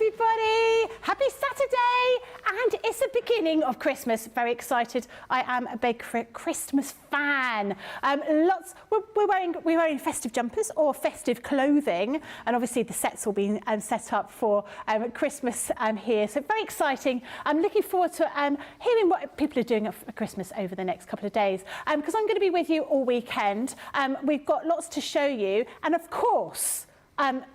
everybody. Happy Saturday. And it's the beginning of Christmas. Very excited. I am a big Christmas fan. We're wearing festive jumpers or festive clothing. And obviously the sets will be set up for Christmas here. So very exciting. I'm looking forward to hearing what people are doing at Christmas over the next couple of days. Because I'm going to be with you all weekend. We've got lots to show you. And of course,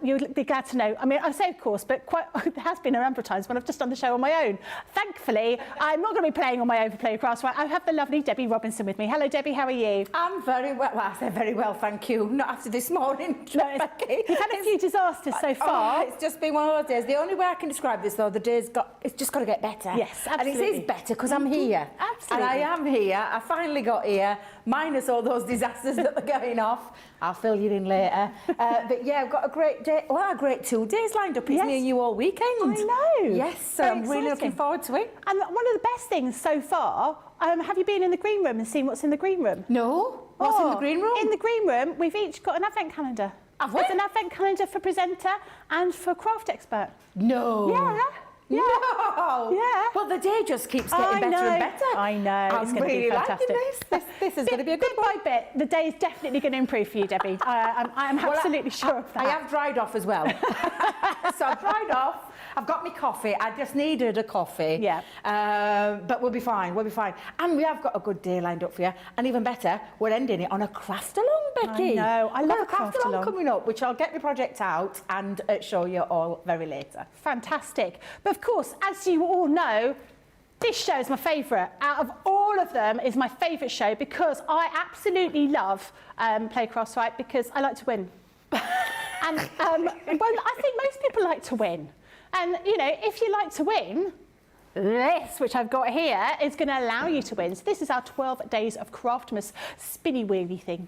you'll be glad to know, I mean, I say of course, but there has been a number of times when I've just done the show on my own. Thankfully, I'm not going to be playing on my own for Play Craft. I have the lovely Debbie Robinson with me. Hello, Debbie, how are you? I'm very well. Well, I say very well, thank you. Not after this morning, Becky. We've had a few disasters so far. Oh, it's just been one of those days. The only way I can describe this, though, it's just got to get better. Yes, absolutely. And it is better because I'm here. Absolutely. And I am here. I finally got here, minus all those disasters that are going off. I'll fill you in later. But yeah, I've got a great day. Well, a great 2 days lined up. It's me and you all weekend. I know. Yes, so I'm really looking forward to it. And one of the best things so far, have you been in the green room and seen what's in the green room? No. What's in the green room? In the green room, we've each got an advent calendar. Have we? There's an advent calendar for presenter and for craft expert. No. Yeah. Yeah. No. Yeah. Well, the day just keeps getting better and better. I know. I'm It's going really to be fantastic. liking this is going to be a good bit by bit, the day is definitely going to improve for you, Debbie. I'm absolutely sure of that. I have dried off as well. So I've dried off. I've got my coffee. I just needed a coffee. Yeah. But we'll be fine. We'll be fine. And we have got a good day lined up for you. And even better, we're ending it on a craft along, Becky. I know. I love a craft along coming up, which I'll get my project out and show you all very later. Fantastic. But of course, as you all know, this show is my favourite. Out of all of them, is my favourite show because I absolutely love Play Crafts Right because I like to win. And well, I think most people like to win. And, you know, if you like to win, this, which I've got here, is going to allow you to win. So this is our 12 days of Craftmas spinny wheelie thing.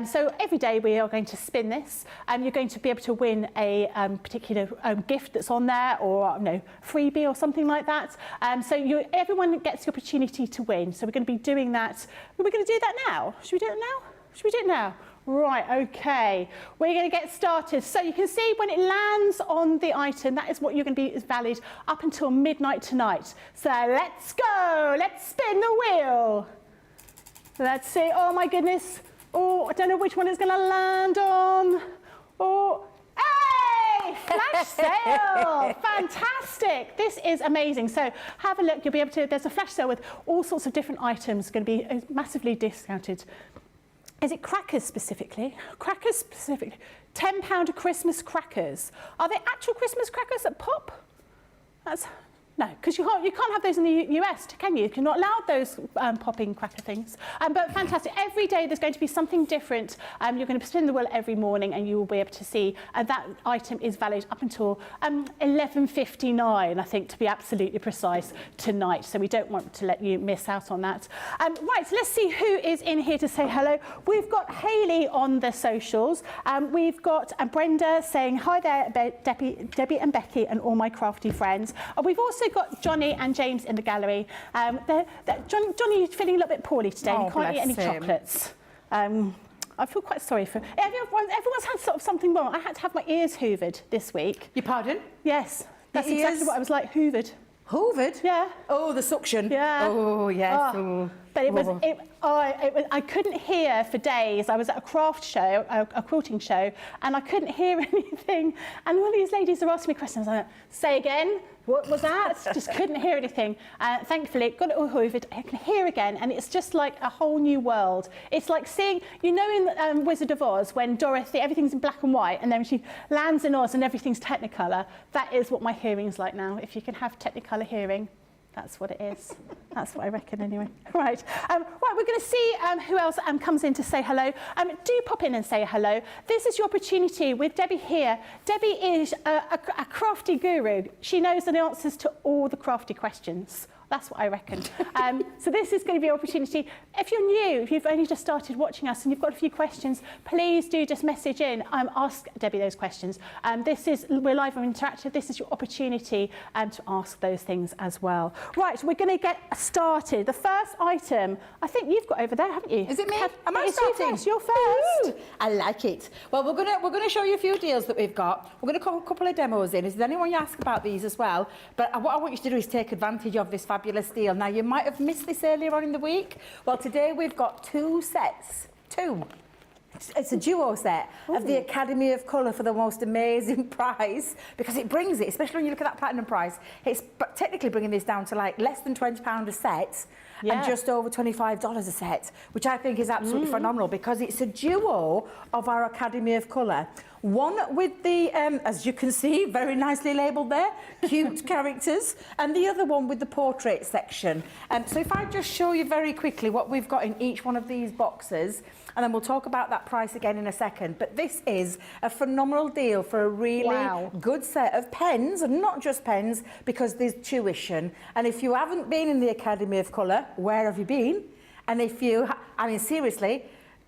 So every day we are going to spin this, and you're going to be able to win a particular gift that's on there, or freebie or something like that. So everyone gets the opportunity to win. So we're going to be doing that. Are we going to do that now? Should we do it now? Should we do it now? Right, okay. We're going to get started. So you can see when it lands on the item, that is what you're going to be is valid up until midnight tonight. So let's go. Let's spin the wheel. Let's see. Oh, my goodness. Oh, I don't know which one it's going to land on. Oh, hey! Flash sale. Fantastic. This is amazing. So have a look. You'll be able to, there's a flash sale with all sorts of different items going to be massively discounted. Is it crackers specifically? Crackers specifically. £10 Christmas crackers. Are they actual Christmas crackers that pop? No, because you can't have those in the US, can you? You're not allowed those popping cracker things. But fantastic. Every day there's going to be something different. You're going to spin the wheel every morning and you will be able to see that item is valid up until 11:59, I think, to be absolutely precise, tonight. So we don't want to let you miss out on that. Right, so let's see who is in here to say hello. We've got Hayley on the socials. We've got Brenda saying, hi there, Debbie and Becky and all my crafty friends. We've also got Johnny and James in the gallery. Johnny is feeling a little bit poorly today. Oh, he can't eat any chocolates. I feel quite sorry for everyone's had sort of something wrong. I had to have my ears hoovered this week. You pardon? Yes, that's exactly what I was like, hoovered. Hoovered? Yeah. Oh, the suction. Yeah. Oh, yes. Oh. But I couldn't hear for days. I was at a craft show, a quilting show, and I couldn't hear anything. And all these ladies are asking me questions. I was like, say again, what was that? Just couldn't hear anything. Thankfully, got it all hoovered. I can hear again, and it's just like a whole new world. It's like seeing, you know, in Wizard of Oz, when Dorothy, everything's in black and white, and then she lands in Oz and everything's Technicolor. That is what my hearing's like now. If you can have Technicolor hearing, that's what it is. That's what I reckon anyway. Right, right, we're going to see who else comes in to say hello. Do pop in and say hello. This is your opportunity with Debbie here. Debbie is a crafty guru. She knows the answers to all the crafty questions. That's what I reckon. So this is going to be an opportunity. If you're new, if you've only just started watching us and you've got a few questions, please do just message in. Ask Debbie those questions. We're live and interactive. This is your opportunity to ask those things as well. Right, we're going to get started. The first item, I think you've got over there, haven't you? Is it me? Am I It's starting? You're first. Ooh, I like it. Well, we're gonna show you a few deals that we've got. We're gonna call a couple of demos in. Is there anyone you ask about these as well? But what I want you to do is take advantage of this fabulous deal. Now, you might have missed this earlier on in the week. Well, today we've got two sets. Two. It's a duo set of the Academy of Colour for the most amazing price, because it brings it, especially when you look at that platinum price, it's technically bringing this down to like less than £20 a set and just over $25 a set, which I think is absolutely phenomenal, because it's a duo of our Academy of Colour. One with the, as you can see, very nicely labelled there, cute characters, and the other one with the portrait section. So if I just show you very quickly what we've got in each one of these boxes, and then we'll talk about that price again in a second. But this is a phenomenal deal for a really good set of pens, and not just pens, because there's tuition. And if you haven't been in the Academy of Colour, where have you been? And if you, I mean, seriously,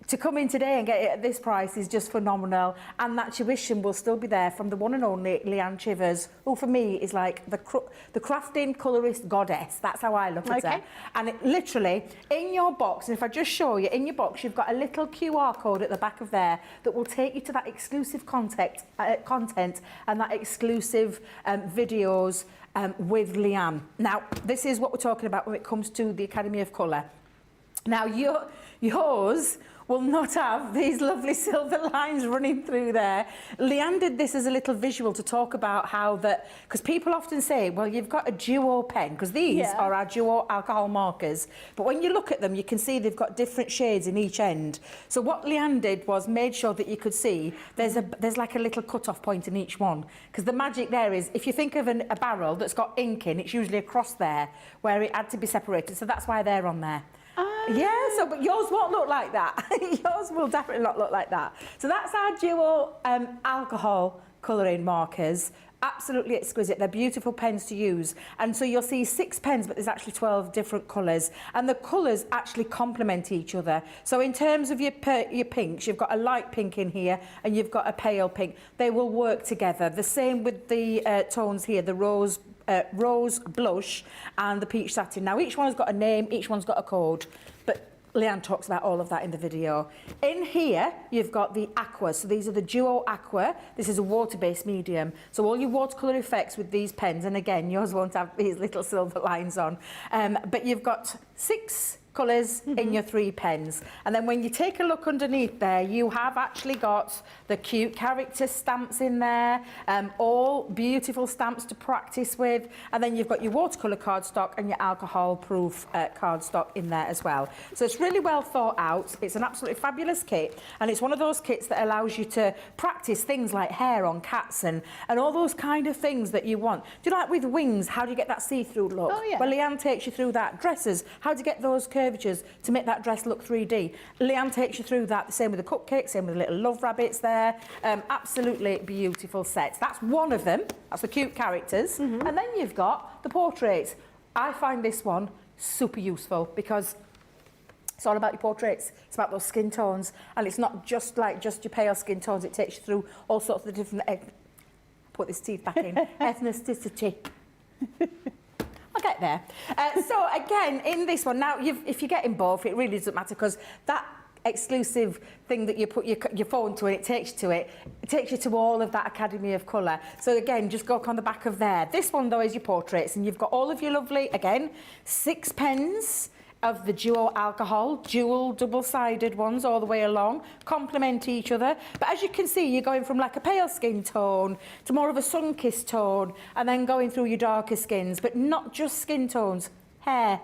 to come in today and get it at this price is just phenomenal, and that tuition will still be there from the one and only Leanne Chivers, who for me is like the crafting colourist goddess. That's how I look at her. And it literally, in your box, and if I just show you, in your box you've got a little QR code at the back of there that will take you to that exclusive content and that exclusive videos with Leanne. Now, this is what we're talking about when it comes to the Academy of Colour. Now, yours will not have these lovely silver lines running through there. Leanne did this as a little visual to talk about how that, because people often say, well, you've got a duo pen, because these are our duo alcohol markers. But when you look at them, you can see they've got different shades in each end. So what Leanne did was made sure that you could see there's like a little cut-off point in each one. Because the magic there is, if you think of a barrel that's got ink in, it's usually across there where it had to be separated. So that's why they're on there. Yeah, so but yours won't look like that. Yours will definitely not look like that. So that's our duo alcohol colouring markers. Absolutely exquisite. They're beautiful pens to use. And so you'll see 6 pens, but there's actually 12 different colours. And the colours actually complement each other. So in terms of your pinks, you've got a light pink in here and you've got a pale pink. They will work together. The same with the tones here, the rose blush and the peach satin. Now, each one has got a name, each one's got a code. But Leanne talks about all of that in the video. In here, you've got the aquas. So these are the Duo Aqua. This is a water-based medium. So all your watercolour effects with these pens, and again, yours won't have these little silver lines on. But you've got 6 colours in your 3 pens. And then when you take a look underneath there, you have actually got the cute character stamps in there, all beautiful stamps to practice with. And then you've got your watercolour cardstock and your alcohol-proof cardstock in there as well. So it's really well thought out. It's an absolutely fabulous kit. And it's one of those kits that allows you to practice things like hair on cats and all those kind of things that you want. Do you like with wings, how do you get that see-through look? Oh, yeah. Well, Leanne takes you through that. Dresses, how do you get those curvatures to make that dress look 3D? Leanne takes you through that. The same with the cupcakes, same with the little love rabbits there. Absolutely beautiful sets. That's one of them. That's the cute characters. And then you've got the portraits. I find this one super useful because it's all about your portraits. It's about those skin tones. And it's not just like just your pale skin tones. It takes you through all sorts of different... put this teeth back in. Ethnicity. I'll get there. So again, in this one, now if you're getting both, it really doesn't matter, because that exclusive thing that you put your phone to and it takes you to all of that Academy of Colour. So again, just go on the back of there. This one though is your portraits, and you've got all of your lovely, again, 6 pens of the duo alcohol, dual double-sided ones all the way along, complement each other. But as you can see, you're going from like a pale skin tone to more of a sun-kissed tone, and then going through your darker skins, but not just skin tones, hair.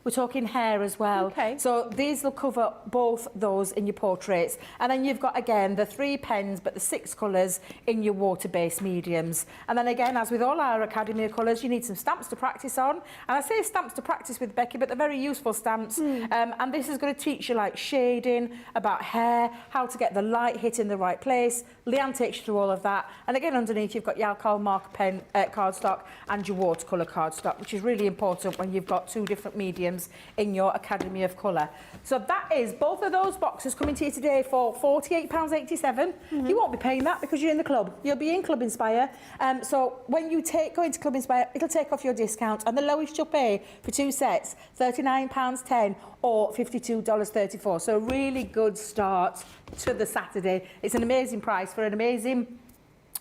We're talking hair as well. Okay. So these will cover both those in your portraits. And then you've got, again, the 3 pens, but the 6 colours in your water-based mediums. And then again, as with all our Academy of Colours, you need some stamps to practice on. And I say stamps to practice with Becky, but they're very useful stamps. And this is going to teach you like shading, about hair, how to get the light hit in the right place. Leanne takes you through all of that. And again, underneath, you've got your alcohol marker pen cardstock and your watercolour cardstock, which is really important when you've got 2 different mediums in your Academy of Colour. So that is both of those boxes coming to you today for £48.87. You won't be paying that because you're in the club. You'll be in Club Inspire. So when you go into Club Inspire, it'll take off your discount, and the lowest you'll pay for 2 sets, £39.10 or $52.34. So a really good start to the Saturday. It's an amazing price for an amazing,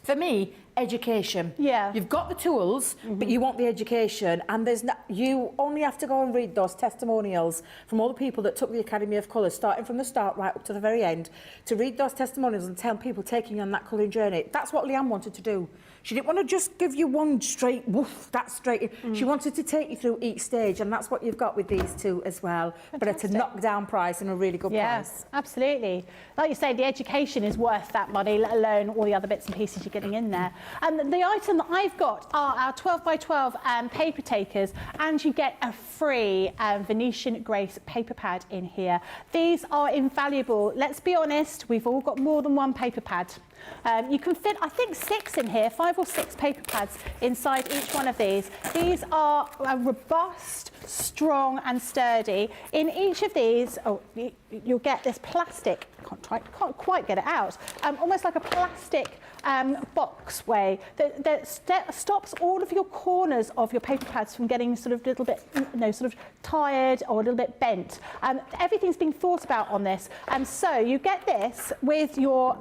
for me, education. Yeah. You've got the tools, but you want the education, and you only have to go and read those testimonials from all the people that took the Academy of Colours, starting from the start right up to the very end, to read those testimonials and tell people taking you on that colouring journey. That's what Leanne wanted to do. She didn't want to just give you one straight woof, that's straight. She wanted to take you through each stage, and that's what you've got with these 2 as well. Fantastic. But at a knockdown price and a really good price. Yes, absolutely. Like you say, the education is worth that money, let alone all the other bits and pieces you're getting in there. And the item that I've got are our 12 by 12 paper takers, and you get a free Venetian Grace paper pad in here. These are invaluable. Let's be honest, we've all got more than one paper pad. You can fit, I think, 6 in here, 5 or 6 paper pads inside each one of these. These are robust, strong and sturdy. In each of these, you'll get this plastic, can't quite get it out, almost like a plastic box way that stops all of your corners of your paper pads from getting sort of a little bit, sort of tired or a little bit bent. Everything's been thought about on this. So you get this with your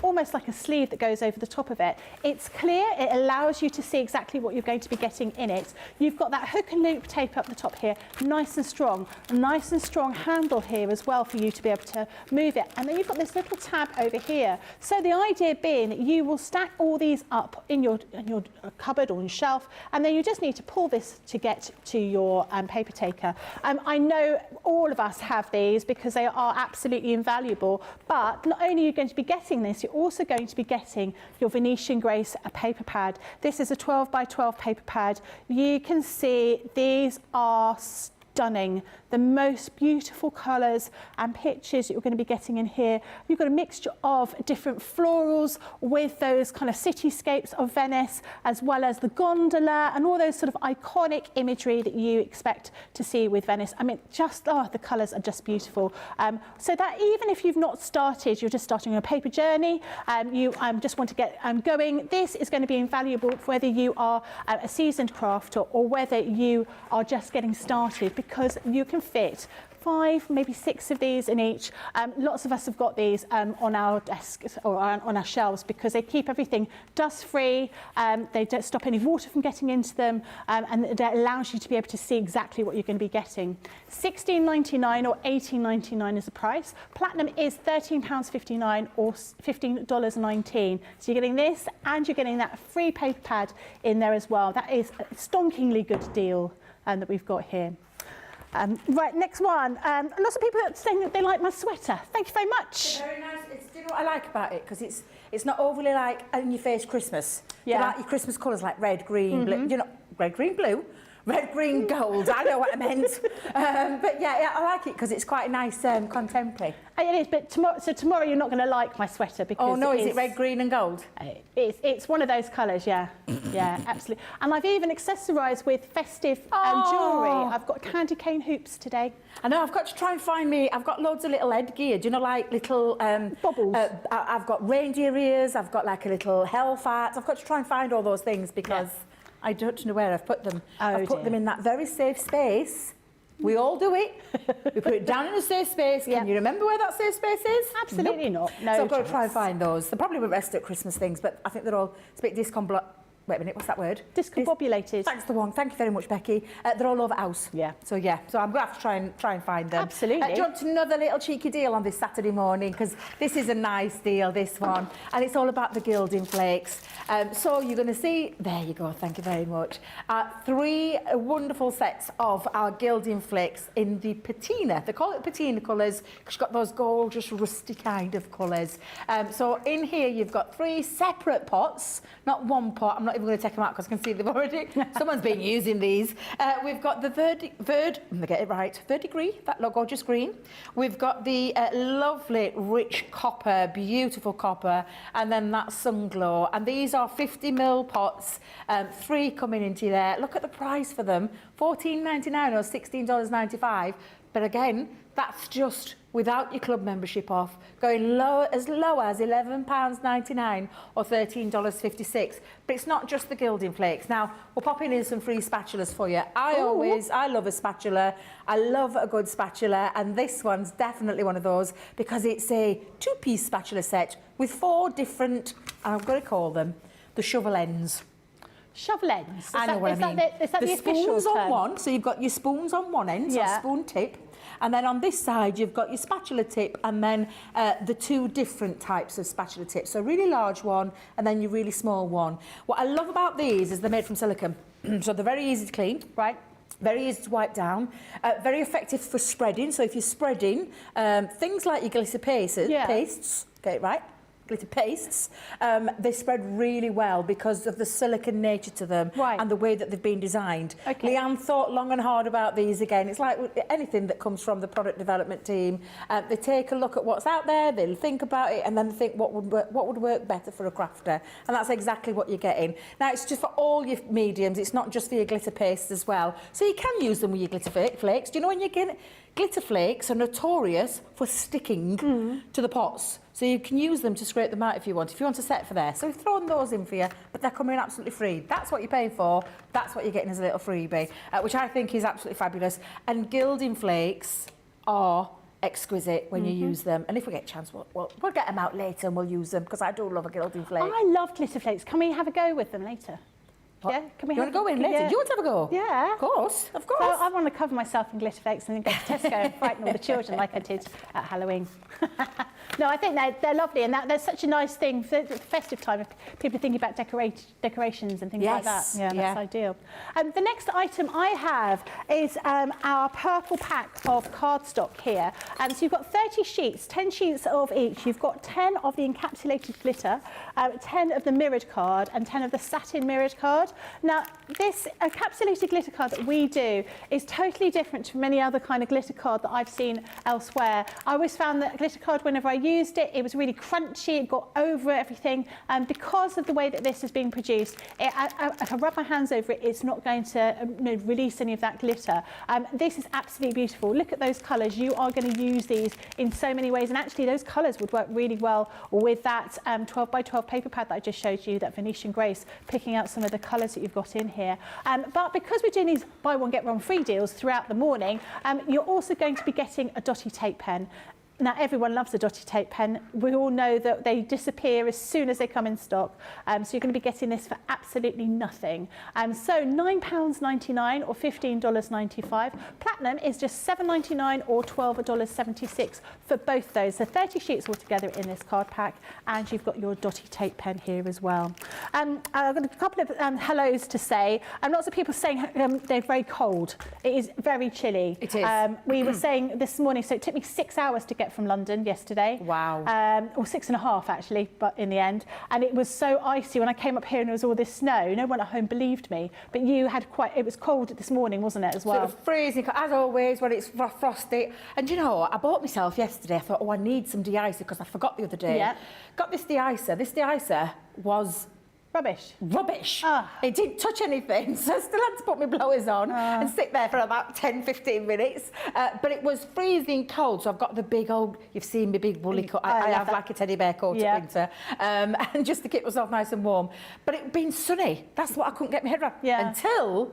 almost like a sleeve that goes over the top of it. It's clear, it allows you to see exactly what you're going to be getting in it. You've got that hook and loop tape up the top here, nice and strong handle here as well for you to be able to move it. And then you've got this little tab over here. So the idea being that you will stack all these up in your cupboard or on shelf, and then you just need to pull this to get to your paper taker. I know all of us have these because they are absolutely invaluable, but not only are you going to be getting this, you're also going to be getting your Venetian Grace paper pad. This is a 12 by 12 paper pad. You can see these are stunning. The most beautiful colours and pictures that you're going to be getting in here. You've got a mixture of different florals with those kind of cityscapes of Venice, as well as the gondola and all those sort of iconic imagery that you expect to see with Venice. I mean, the colours are just beautiful. So that even if you've not started, you're just starting on a paper journey, you just want to get going, this is going to be invaluable whether you are a seasoned crafter or whether you are just getting started, because you can fit 5, maybe 6 of these in each. Lots of us have got these on our desks or on our shelves because they keep everything dust-free, they don't stop any water from getting into them, and it allows you to be able to see exactly what you're going to be getting. $16.99 or $18.99 is the price. Platinum is £13.59 or $15.19. So you're getting this and you're getting that free paper pad in there as well. That is a stonkingly good deal that we've got here. Right, next one. Lots of people are saying that they like my sweater. Thank you very much. It's very nice. Do you know what I like about it? Because it's not overly like in your face Christmas. Yeah. You like your Christmas colours like red, green, blue. You know, red, green, blue. Red, green, gold. I know what I meant. But yeah, I like it because it's quite a nice contemporary. It is, but tomorrow you're not going to like my sweater because. Oh no, is it red, green, and gold? It's one of those colours, yeah, yeah, absolutely. And I've even accessorised with festive jewellery. I've got candy cane hoops today. I know. I've got to try and find me. I've got loads of little headgear. Do you know, like little bobbles? I've got reindeer ears. I've got like a little hell fat. I've got to try and find all those things because. Yeah. I don't know where I've put them. I've put them in that very safe space. We all do it. We put it down in a safe space. Can you remember where that safe space is? Absolutely not. No so I've got to try and find those. They're probably the rest of Christmas things, but I think they're all, it's a bit wait a minute, what's that word? Discombobulated. That's the one. Thank you very much, Becky. They're all over house. Yeah. So yeah, so I'm going to have to try and find them. Absolutely. Do you want another little cheeky deal on this Saturday morning? Because this is a nice deal, this one. And it's all about the Gilding flakes. So you're going to see, there you go, thank you very much. 3 wonderful sets of our Gilding flakes in the patina. They call it patina colours because you've got those gorgeous rusty kind of colours. So in here you've got 3 separate pots, not one pot. I'm not even going to take them out because I can see they've already, someone's been using these. We've got the I'm going to get it right, verdigris, that gorgeous green. We've got the lovely rich copper, beautiful copper, and then that sun glow. And these are 50ml pots, 3 coming into there. Look at the price for them, $14.99 or $16.95. But again, that's just without your club membership off, going as low as £11.99 or $13.56. But it's not just the Gilding flakes. Now, we're popping in some free spatulas for you. I love a spatula. I love a good spatula, and this one's definitely one of those because it's a 2-piece spatula set with 4 different, I'm going to call them, the shovel ends. Shovel ends? I know what I mean. Is that the official spoons on term? one, so you've got your spoons on one end, so Yeah. spoon tip. And then on this side, you've got your spatula tip and then the 2 different types of spatula tips. So a really large one and then your really small one. What I love about these is they're made from silicone. So they're very easy to clean. Right. Very easy to wipe down. Very effective for spreading. So if you're spreading things like your glitter pastes, get it right? Glitter pastes, they spread really well because of the silicone nature to them and the way that they've been designed. Okay. Leanne thought long and hard about these again. It's like anything that comes from the product development team. They take a look at what's out there, they'll think about it, and then think what would work better for a crafter. And that's exactly what you're getting. Now, it's just for all your mediums. It's not just for your glitter pastes as well. So you can use them with your glitter flakes. Do you know when you get glitter flakes are notorious for sticking to the pots. So you can use them to scrape them out if you want a set for there. So we've thrown those in for you, but they're coming absolutely free. That's what you're paying for. That's what you're getting as a little freebie, which I think is absolutely fabulous. And Gilding flakes are exquisite when you use them. And if we get a chance, we'll get them out later and we'll use them because I do love a Gilding flake. I love glitter flakes. Can we have a go with them later? What? Yeah, can we you want to go in later? Yeah. Do you want to have a go? Yeah. Of course, of course. So I want to cover myself in glitter flakes and then go to Tesco and frighten all the children like I did at Halloween. No, I think they're lovely, and there's such a nice thing for the festive time if people are thinking about decorations and things like that. Yeah, that's ideal. The next item I have is our purple pack of cardstock here. So you've got 30 sheets, 10 sheets of each. You've got 10 of the encapsulated glitter, 10 of the mirrored card, and 10 of the satin mirrored card. Now, this encapsulated glitter card that we do is totally different from any other kind of glitter card that I've seen elsewhere. I always found that glitter card, whenever I used it, it was really crunchy, it got over everything. And because of the way that this has been produced, if I rub my hands over it, it's not going to release any of that glitter. This is absolutely beautiful. Look at those colours. You are going to use these in so many ways. And actually, those colours would work really well with that 12 by 12 paper pad that I just showed you, that Venetian Grace, picking out some of the colours that you've got in here. But because we're doing these buy one, get one free deals throughout the morning, you're also going to be getting a dotty tape pen. Now, everyone loves a dotty tape pen. We all know that they disappear as soon as they come in stock. So you're going to be getting this for absolutely nothing. So £9.99 or $15.95. Platinum is just $7.99 or $12.76 for both those. So 30 sheets altogether in this card pack, and you've got your dotty tape pen here as well. I've got a couple of hellos to say. Lots of people saying they're very cold. It is very chilly. It is. We were saying this morning, so it took me 6 hours to get from London yesterday. Wow. Or 6.5 actually, but in the end. And it was so icy when I came up here and there was all this snow. No one at home believed me. But you had it was cold this morning, wasn't it, as well? Sort of freezing, as always, when it's frosty. And you know, I bought myself yesterday, I thought, I need some de-icer because I forgot the other day. Yeah. Got this de-icer. This de-icer was rubbish. It didn't touch anything, so I still had to put my blowers on and sit there for about 10-15 minutes. But it was freezing cold, so I've got the big old, you've seen my big woolly coat. I have like a teddy bear coat at winter, and just to keep myself nice and warm. But it'd been sunny. That's what I couldn't get my head around until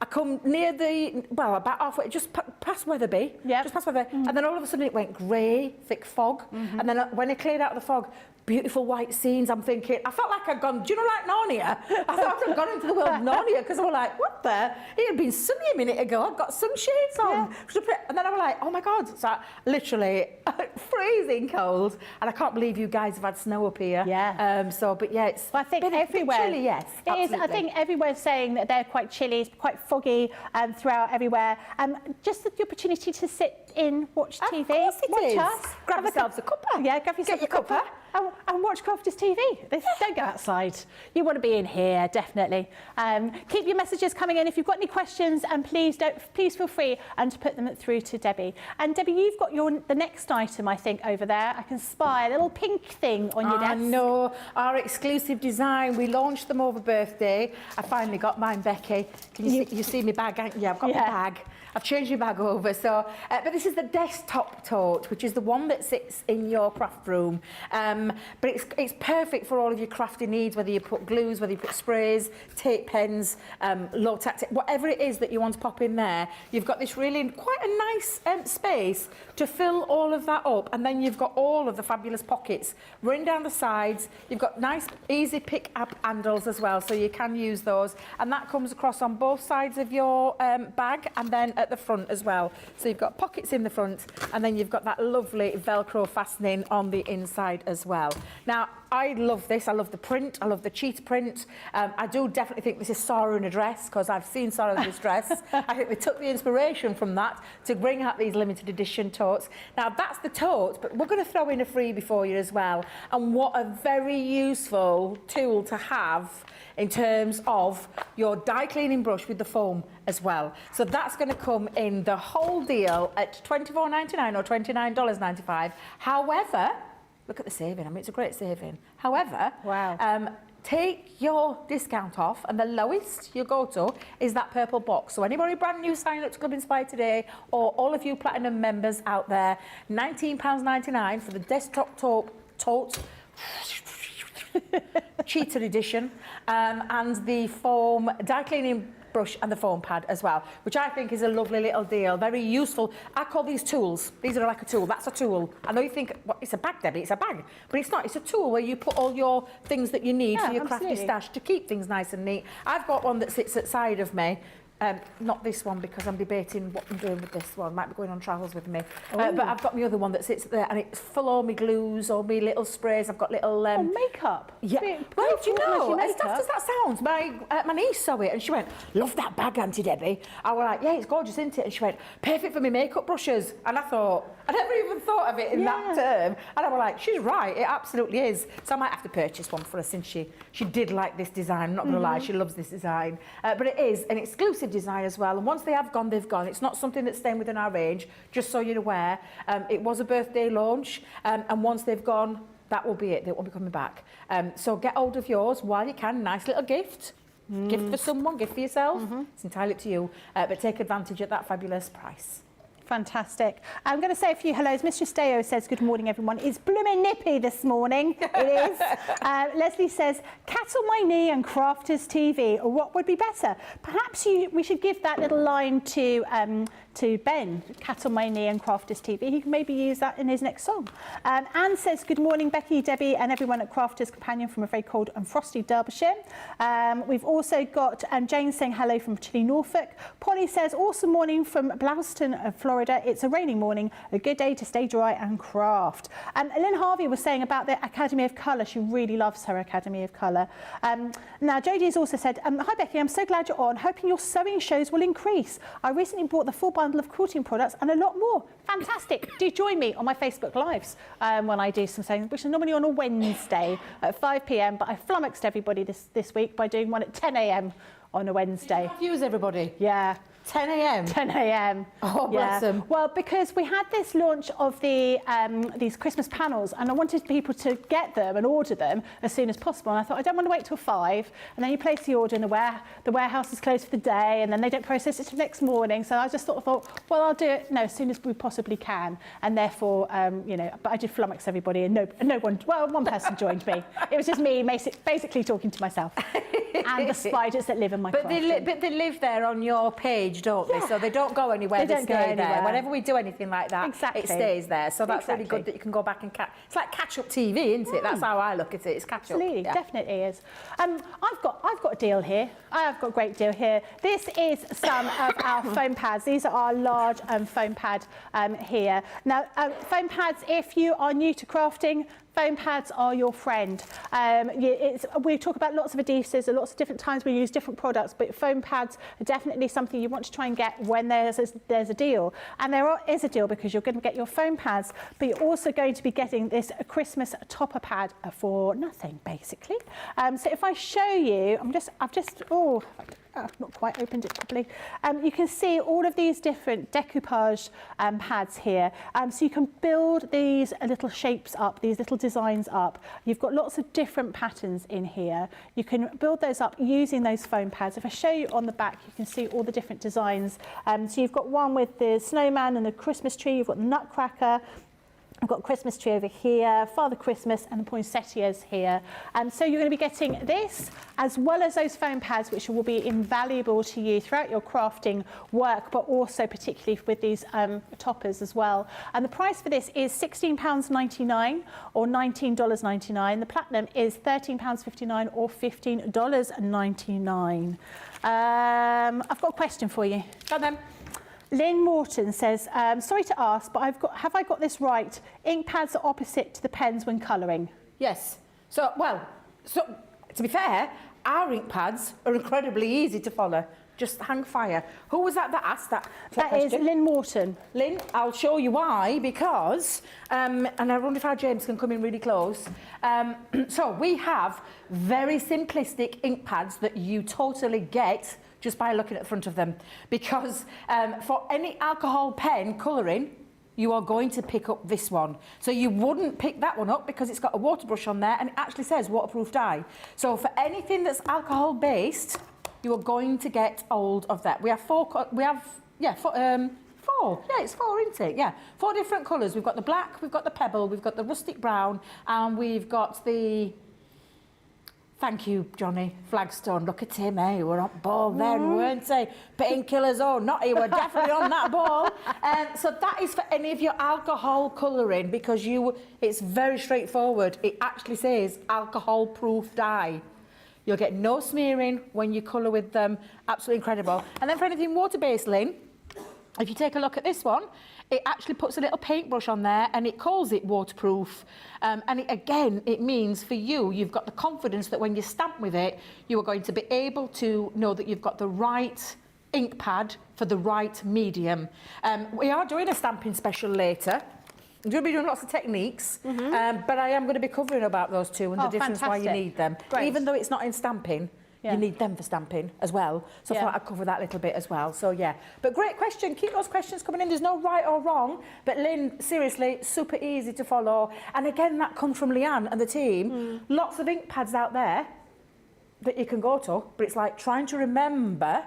I come near about halfway, just past Wetherby, just past Wetherby, and then all of a sudden it went grey, thick fog, and then when it cleared out of the fog, beautiful white scenes. I'm thinking, I felt like I'd gone, do you know, like Narnia? I thought I'd gone into the world of Narnia because I was like, what the? It had been sunny a minute ago. I've got sunshades on. And then I was like, oh my God. So literally freezing cold. And I can't believe you guys have had snow up here. Yeah. But yeah, it's I think everywhere. Chilly, yes. It is. I think everywhere's saying that they're quite chilly, it's quite foggy throughout everywhere. Just the opportunity to sit in, watch TV. Of course it watch is. us. Grab yourselves a cuppa. Yeah, grab yourself Get a your cuppa. And watch Crafters TV. Don't go outside. You want to be in here, definitely. Keep your messages coming in. If you've got any questions, and please feel free to put them through to Debbie. And Debbie, you've got the next item, I think, over there. I can spy a little pink thing on your desk. I know, our exclusive design. We launched them over birthday. I finally got mine, Becky. Can you see my bag? Yeah, I've got my bag. I've changed my bag over. So, but this is the desktop tote, which is the one that sits in your craft room. But it's perfect for all of your crafting needs, whether you put glues, whether you put sprays, tape pens, low tack, whatever it is that you want to pop in there. You've got this really quite a nice space to fill all of that up, and then you've got all of the fabulous pockets running down the sides. You've got nice, easy pick up handles as well, so you can use those, and that comes across on both sides of your bag, and then at the front as well. So you've got pockets in the front, and then you've got that lovely Velcro fastening on the inside as well. Now, I love this. I love the print. I love the cheetah print. I do definitely think this is Sarah in a dress, because I've seen Sarah in this dress. I think they took the inspiration from that to bring out these limited edition totes. Now, that's the tote, but we're going to throw in a freebie for you as well. And what a very useful tool to have in terms of your dye cleaning brush with the foam as well. So that's going to come in the whole deal at $24.99 or $29.95. However, look at the saving. I mean, it's a great saving. However, wow. Take your discount off, and the lowest you go to is that purple box. So anybody brand new signing up to Club Inspire today, or all of you Platinum members out there, £19.99 for the desktop tote cheetah edition, and the foam dye cleaning brush and the foam pad as well, which I think is a lovely little deal, very useful. I call these tools. These are like a tool. That's a tool. I know you think, well, it's a bag, Debbie, it's a bag, but it's not. It's a tool where you put all your things that you need for your crafty stash to keep things nice and neat. I've got one that sits at the side of me. Not this one, because I'm debating what I'm doing with this one. Might be going on travels with me. But I've got my other one that sits there, and it's full of all my glues, all my little sprays. I've got little... makeup? Yeah. Well, do you know, as tough as that sounds, my niece saw it, and she went, love that bag, Auntie Debbie. I was like, yeah, it's gorgeous, isn't it? And she went, perfect for my makeup brushes. And I thought, I never even thought of it in that term. And I was like, she's right, it absolutely is. So I might have to purchase one for her, since she did like this design. I'm not going to lie, she loves this design. But it is an exclusive design as well, and once they have gone, they've gone. It's not something that's staying within our range, just so you're aware. It was a birthday launch, and once they've gone, that will be it. They won't be coming back. So get hold of yours while you can. Nice little gift. Gift for someone, gift for yourself. It's entirely up to you, but take advantage at that fabulous price. Fantastic. I'm going to say a few hellos. Mistress Deo says, good morning, everyone. It's blooming nippy this morning. It is. Leslie says, cat on my knee and Crafters TV. Or what would be better? Perhaps we should give that little line to Ben, cat on my knee and Crafters TV. He can maybe use that in his next song. Anne says, good morning, Becky, Debbie, and everyone at Crafters Companion from a very cold and frosty Derbyshire. We've also got Jane saying hello from chilly Norfolk. Polly says, awesome morning from Blowston, Florida. It's a raining morning, a good day to stay dry and craft. Lynn Harvey was saying about the Academy of Colour. She really loves her Academy of Colour. Now, Jodie's also said, hi, Becky, I'm so glad you're on. Hoping your sewing shows will increase. I recently bought the full bundle of quilting products and a lot more. Fantastic. Do join me on my Facebook Lives when I do some sewing, which is normally on a Wednesday at 5 p.m, but I flummoxed everybody this week by doing one at 10 a.m. on a Wednesday. Use everybody. Yeah. 10 a.m. 10 a.m. Oh, bless them. Well, because we had this launch of the these Christmas panels, and I wanted people to get them and order them as soon as possible. And I thought, I don't want to wait till 5, and then you place the order, and the warehouse is closed for the day, and then they don't process it till next morning. So I just thought, well, I'll do it as soon as we possibly can. And therefore, but I did flummox everybody, and no one, well, one person joined me. It was just me basically talking to myself and the spiders that live in my craft room. But they live there on your page. image, don't they? Yeah. So they don't go anywhere, They they don't go stay there. anywhere. Whenever we do anything like that, Exactly. it stays there. So that's really Exactly. good that you can go back and it's like catch-up TV, isn't it? That's how I look at it, it's catch-up. Absolutely, definitely is. I've got a deal here. I've got a great deal here. This is some of our foam pads. These are our large foam pad here. Now, foam pads, if you are new to crafting, foam pads are your friend. We talk about lots of adhesives and lots of different times we use different products, but foam pads are definitely something you want to try and get when there's a deal. And there is a deal because you're going to get your foam pads, but you're also going to be getting this Christmas topper pad for nothing, basically. So if I show you, I've not quite opened it properly. You can see all of these different decoupage pads here. So you can build these little shapes up, these little designs up. You've got lots of different patterns in here. You can build those up using those foam pads. If I show you on the back, you can see all the different designs. So you've got one with the snowman and the Christmas tree. You've got the nutcracker. I've got a Christmas tree over here, Father Christmas and the poinsettias here. So you're going to be getting this as well as those foam pads, which will be invaluable to you throughout your crafting work, but also particularly with these toppers as well. And the price for this is £16.99 or $19.99. The platinum is £13.59 or $15.99. I've got a question for you. Go on then. Lynn Morton says, sorry to ask, but have I got this right? Ink pads are opposite to the pens when colouring. Yes. So to be fair, our ink pads are incredibly easy to follow. Just hang fire. Who was that asked that That is Lynn Morton. Lynn, I'll show you why, because, and I wonder if our James can come in really close. So we have very simplistic ink pads that you totally get just by looking at the front of them. Because for any alcohol pen colouring, you are going to pick up this one. So you wouldn't pick that one up because it's got a water brush on there and it actually says waterproof dye. So for anything that's alcohol based, you are going to get hold of that. We have four, it's four, isn't it? Yeah, 4 different colours. We've got the black, we've got the pebble, we've got the rustic brown, and we've got the, thank you, Johnny, Flagstone. Look at him, eh? We're on ball then, weren't they? Painkillers, oh, not he, we're definitely on that ball. So that is for any of your alcohol colouring, because it's very straightforward. It actually says alcohol-proof dye. You'll get no smearing when you colour with them. Absolutely incredible. And then for anything water-based, Lynn, if you take a look at this one, it actually puts a little paintbrush on there and it calls it waterproof. And it means for you, you've got the confidence that when you stamp with it, you are going to be able to know that you've got the right ink pad for the right medium. We are doing a stamping special later. I'm going to be doing lots of techniques, but I am going to be covering about those two and the difference why you need them. Great. Even though it's not in stamping, you need them for stamping as well. So I thought I'd cover that little bit as well. So yeah, but great question. Keep those questions coming in. There's no right or wrong. But Lynn, seriously, super easy to follow. And again, that comes from Leanne and the team. Lots of ink pads out there that you can go to, but it's like trying to remember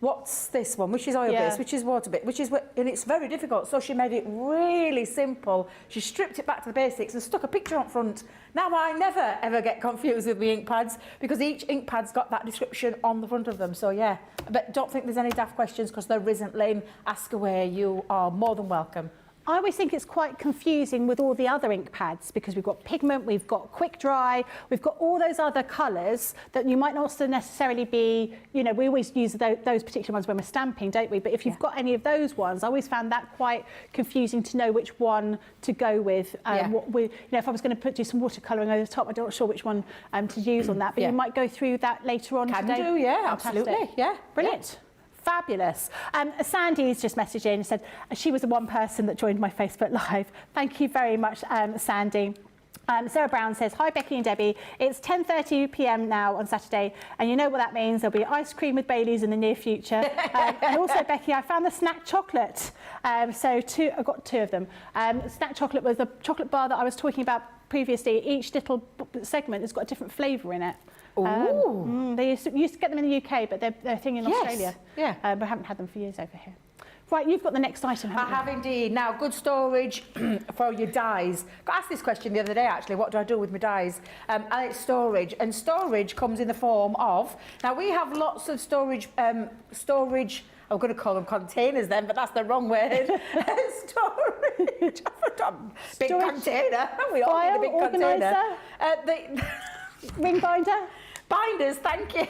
what's this one, which is oil-based, which is water-based, and it's very difficult. So she made it really simple. She stripped it back to the basics and stuck a picture on front. Now I never, ever get confused with the ink pads because each ink pad's got that description on the front of them. So yeah, but don't think there's any daft questions because there isn't, Lynn. Ask away. You are more than welcome. I always think it's quite confusing with all the other ink pads because we've got pigment, we've got quick dry, we've got all those other colours that you might not also necessarily be, we always use those particular ones when we're stamping, don't we? But if you've got any of those ones, I always found that quite confusing to know which one to go with. If I was going to do some watercolouring over the top, I'm not sure which one to use on that, but you might go through that later on today. Can do, yeah, absolutely. Yeah, brilliant. Fabulous. Sandy's just messaged in and said she was the one person that joined my Facebook Live. Thank you very much, Sandy. Sarah Brown says, hi, Becky and Debbie. It's 10:30 p.m. now on Saturday, and you know what that means. There'll be ice cream with Baileys in the near future. And also, Becky, I found the snack chocolate. I've got 2 of them. Snack chocolate was the chocolate bar that I was talking about previously. Each little segment has got a different flavour in it. They used to get them in the UK, but they're a thing in Australia. Yeah. But I haven't had them for years over here. Right, you've got the next item, haven't you? I have indeed. Now, good storage for your dyes. Got asked this question the other day, actually. What do I do with my dyes? And it's storage. And storage comes in the form of... Now, we have lots of storage I'm going to call them containers then, but that's the wrong word. Storage. Big Storage. container. We all need a big container. Ring binder. Binders, thank you.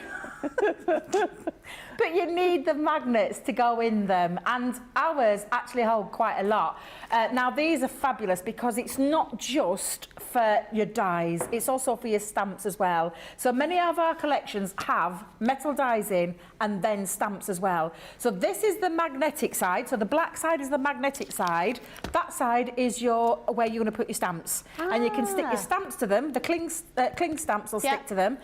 But you need the magnets to go in them, and ours actually hold quite a lot. Now these are fabulous because it's not just for your dies, it's also for your stamps as well. So many of our collections have metal dies in and then stamps as well. So this is the magnetic side, so the black side is the magnetic side, that side is your where you're going to put your stamps. And you can stick your stamps to them, the cling stamps will stick to them.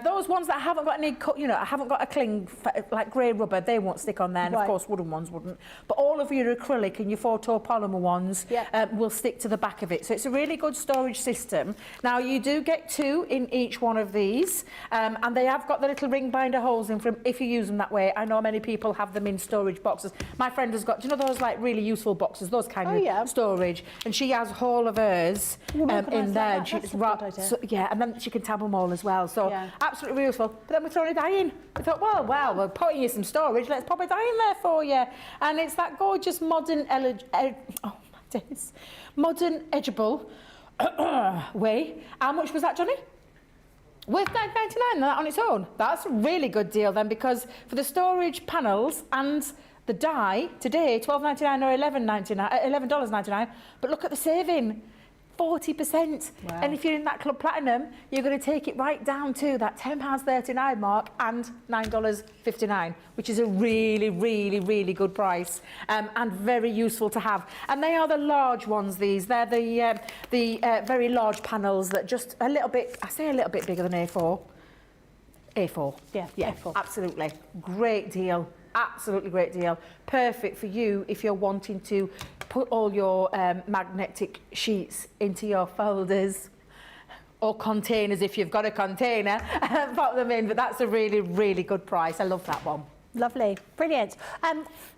Those ones that haven't got any, haven't got a cling, like grey rubber, they won't stick on there, and of course wooden ones wouldn't. But all of your acrylic and your photopolymer ones will stick to the back of it. So it's a really good storage system. Now you do get 2 in each one of these, and they have got the little ring binder holes in for if you use them that way. I know many people have them in storage boxes. My friend has got, do you know those like really useful boxes, those kind of storage, and she has all of hers in there. And and then she can tab them all as well. So absolutely useful. But then we're throwing a die in. We thought, well, we're putting you some storage, let's pop a die in there for you. And it's that gorgeous modern, modern edgeable way. How much was that, Johnny? Worth $9.99 that on its own. That's a really good deal then, because for the storage panels and the die today, $12.99 or $11.99. But look at the saving. 40%. Wow. And if you're in that Club Platinum, you're going to take it right down to that £10.39 mark and $9.59, which is a really, really, really good price, and very useful to have. And they are the large ones, these. They're the very large panels that just a little bit, I say a little bit bigger than A4. A4. Yeah, A4. Absolutely. Great deal. Absolutely great deal. Perfect for you if you're wanting to put all your magnetic sheets into your folders or containers if you've got a container, pop them in. But that's a really, really good price. I love that one. Lovely, brilliant.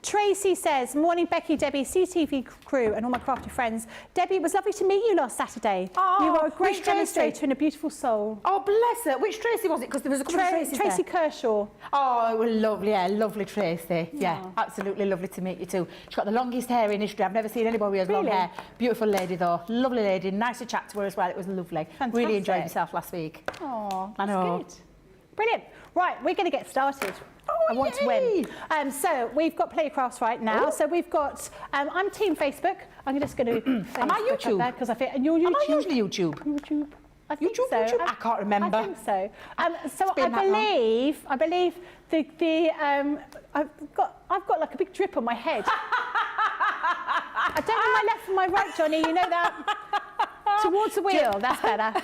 Tracy says, morning Becky, Debbie, CTV crew and all my crafty friends. Debbie, it was lovely to meet you last Saturday. Oh, you are a great demonstrator and a beautiful soul. Oh, bless her. Which Tracy was it? Because there was a couple of Tracy's Tracy there. Kershaw. Oh, it was lovely, lovely Tracy. Yeah, absolutely lovely to meet you too. She's got the longest hair in history. I've never seen anybody with long hair. Beautiful lady though, lovely lady. Nice to chat to her as well. It was lovely. Fantastic. Really enjoyed myself last week. Oh, that's good. Brilliant. Right, we're going to get started. I want to win. So we've got Playcrafts right now. Ooh. So we've got, I'm Team Facebook. I'm just going to am I YouTube? Because I think, and you're YouTube. Am I usually YouTube? YouTube. I think so. YouTube? I can't remember. I think so. So I believe I've got like a big drip on my head. I don't know my left from my right, Johnny. You know that. Towards the wheel. That's better.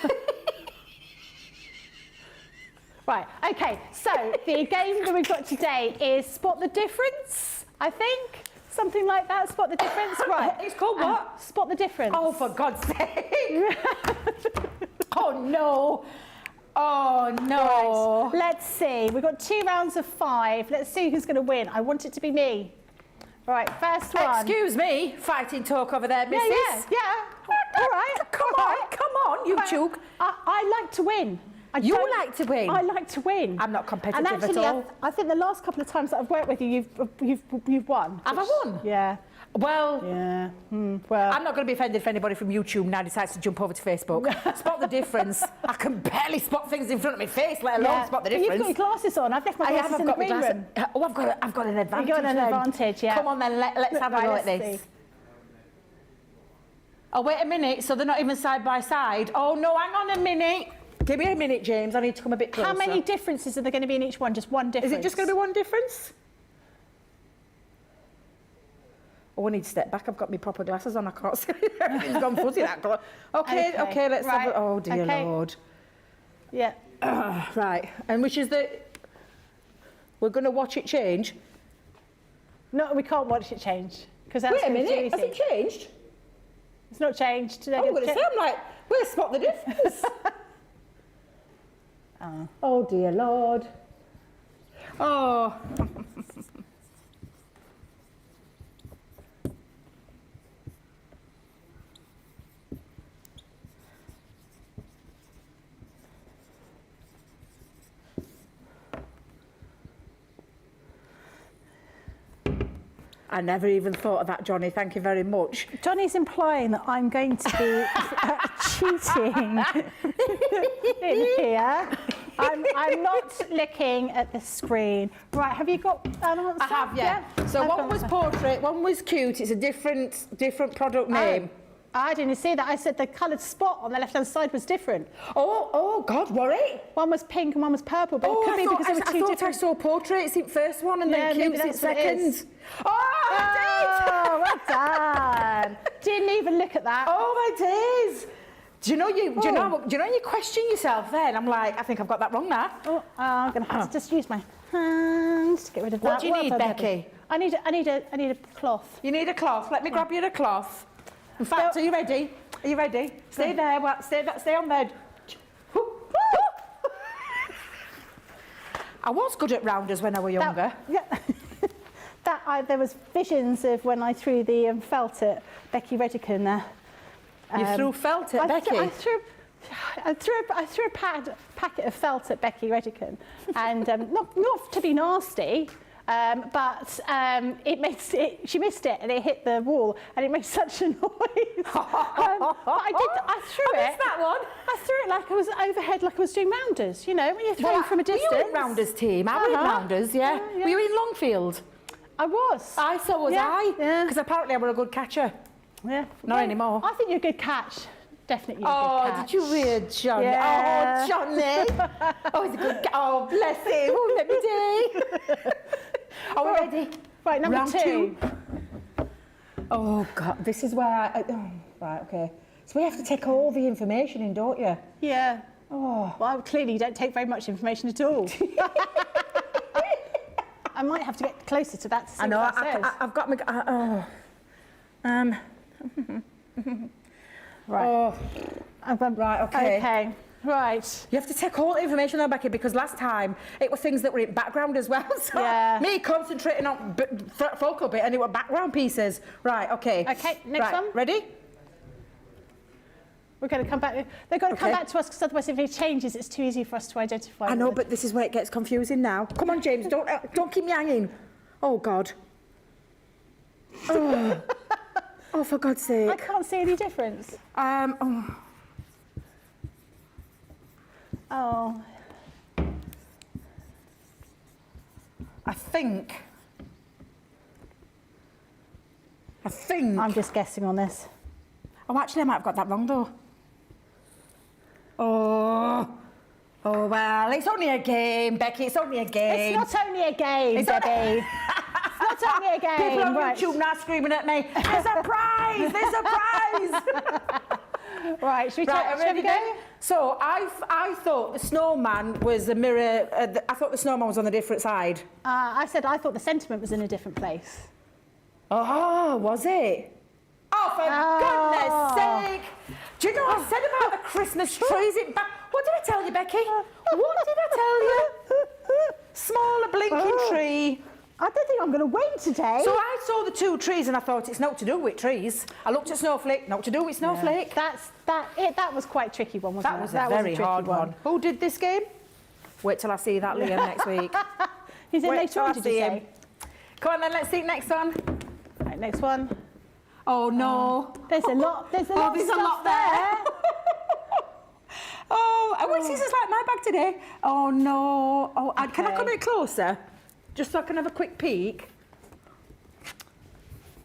Right, okay, so the game that we've got today is Spot the Difference, I think. Something like that, Spot the Difference. Right. It's called what? Spot the Difference. Oh, for God's sake. Oh, no. Oh, no. Right, let's see. We've got 2 rounds of 5. Let's see who's going to win. I want it to be me. Right, first one. Excuse me, fighting talk over there, missus. Yeah. All right. Come on, YouTube. I like to win. You like to win? I like to win. I'm not competitive and actually, at all. I think the last couple of times that I've worked with you, you've won. Have I won? Yeah. Well, well, I'm not going to be offended if anybody from YouTube now decides to jump over to Facebook. Spot the difference. I can barely spot things in front of my face, let alone spot the difference. You've got your glasses on. I've left my glasses in the green room. Oh, I've got an advantage. You've got an advantage, yeah. Come on then, let's have a go at this. See. Oh, wait a minute. So they're not even side by side. Oh, no, hang on a minute. Give me a minute, James. I need to come a bit closer. How many differences are there going to be in each one? Just one difference? Is it just going to be one difference? Oh, I need to step back. I've got my proper glasses on. I can't see. Everything's gone fuzzy, that colour. Okay, let's have a... Oh, dear Lord. Yeah. Right. And which is the... We're going to watch it change? No, we can't watch it change. Wait a minute. Has it changed? It's not changed. I'm going to say, I'm like, where's Spot the Difference? Oh, dear Lord. Oh. I never even thought of that, Johnny. Thank you very much. Johnny's implying that I'm going to be cheating in here. I'm not looking at the screen. Right, have you got an answer? I have, yeah. So one was portrait, one was cute. It's a different product name. I didn't see that. I said the coloured spot on the left-hand side was different. Oh God, worry. One was pink and one was purple, but it could be because there were two different... I saw portraits in first one and then cute in second. Oh, I well done. Didn't even look at that. Oh my days. Do you know you question yourself then? I'm like, I think I've got that wrong now. I'm going to have to just use my hands to get rid of that. What do you need, Becky? I need a cloth. You need a cloth. Let me grab you a cloth. In fact, are you ready? Are you ready? Stay there. Stay on there. I was good at rounders when I was younger. There was visions of when I threw the felt at Becky Redican there. You threw felt at Becky? I threw a packet of felt at Becky Redican, and not to be nasty, but she missed it and it hit the wall and it made such a noise. But I threw it. I missed that one. I threw it like I was overhead, like I was doing rounders. You know, when you're throwing from a distance. Were you in rounders team? I was in rounders, yeah. Were you in Longfield? I was. So was I. Yeah. Because apparently I was a good catcher. Yeah. Not anymore. I think you're a good catch. Definitely a good catch. Did you hear Johnny? Yeah. Oh, Johnny. He's a good catch. Oh, bless him. Oh, let me do. Are we ready? Right, number Round two. Oh, God. This is where right, okay. So we have to take all the information in, don't you? Yeah. Oh. Well, clearly you don't take very much information at all. I might have to get closer to that to see what that says. I've got my... Right. Oh. Right, okay. Okay, right. You have to take all the information though, Becky, because last time it was things that were in background as well. So me concentrating on focal bit and it were background pieces. Right, okay. Okay, next one. Ready? We're going to come back. They've got to come back to us because otherwise if it changes, it's too easy for us to identify. I know, but this is where it gets confusing now. Come on, James, don't keep me hanging. Oh, God. Oh, for God's sake. I can't see any difference. Oh. I think. I'm just guessing on this. Oh, actually, I might have got that wrong, though. Oh, well, it's only a game, Becky, it's only a game. It's not only a game, Debbie. It's not only a game. People on YouTube now screaming at me, there's a prize, there's a prize. Right, should we go? So I thought the snowman was a mirror, I thought the snowman was on a different side. I said I thought the sentiment was in a different place. Oh, was it? Oh, for goodness sake. Do you know what I said about the Christmas trees? What did I tell you, Becky? What did I tell you? Smaller blinking tree. I don't think I'm going to win today. So I saw the two trees and I thought it's not to do with trees. I looked at Snowflake, not to do with Snowflake. Yeah. That was quite a tricky one, wasn't it? That was a very hard one. Who did this game? Wait till I see that Liam next week. He's in later on, did you say? Come on then, let's see next one. Right, next one. Oh no. There's a lot of stuff there. I wish this is like my bag today. Oh no. Can I come a bit closer? Just so I can have a quick peek.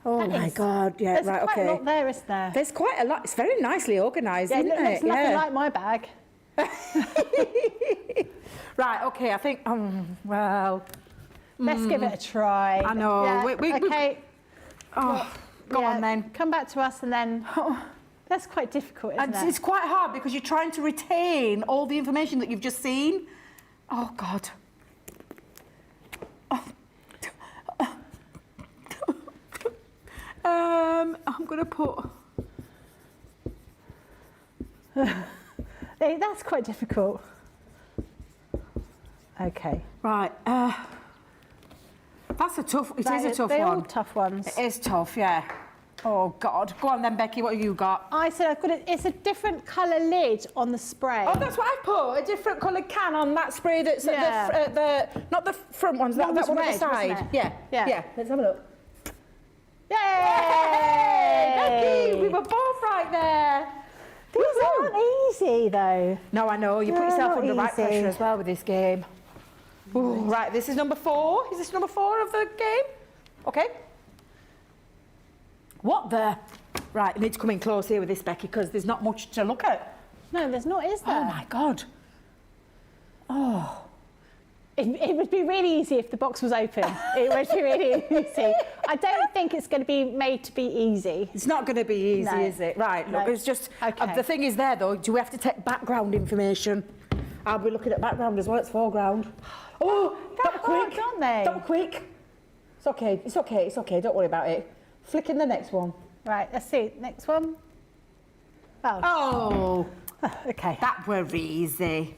Oh my God, yeah, right, okay. There's quite a lot there, isn't there? There's quite a lot. It's very nicely organised, isn't it? It's nothing like my bag. Right, okay, I think, well... Let's give it a try. I know. Yeah, okay. Go on then. Come back to us and then... That's quite difficult, isn't it? It's quite hard because you're trying to retain all the information that you've just seen. Oh, God. I'm going to put... That's quite difficult. Okay. Right. That's a tough... It is a tough one. They're all tough ones. It is tough, yeah. Oh, God. Go on then, Becky. What have you got? I said it's a different colour lid on the spray. Oh, that's what I put. A different coloured can on that spray that's at the... Not the front ones, that one red, at the side. wasn't it? Yeah. Let's have a look. Yay! Becky, we were both right there. These aren't easy though. No, I know. You put They're yourself not under right easy. pressure as well with this game. Ooh, right, this is number 4. Is this number 4 of the game? Okay. What the? Right, you need to come in close here with this, Becky, because there's not much to look at. No, there's not, is there? Oh my God. Oh. It would be really easy if the box was open. It would be really easy. I don't think it's going to be made to be easy. It's not going to be easy, No. is it? Right, look, No. it's just... Okay. The thing is there, though, do we have to take background information? I'll be looking at background as well, it's foreground. Oh, They're don't hard, quick. aren't they? Don't quick. It's okay, it's okay, it's okay, don't worry about it. Flick in the next one. Right, let's see. Next one. Oh, Okay. that were easy.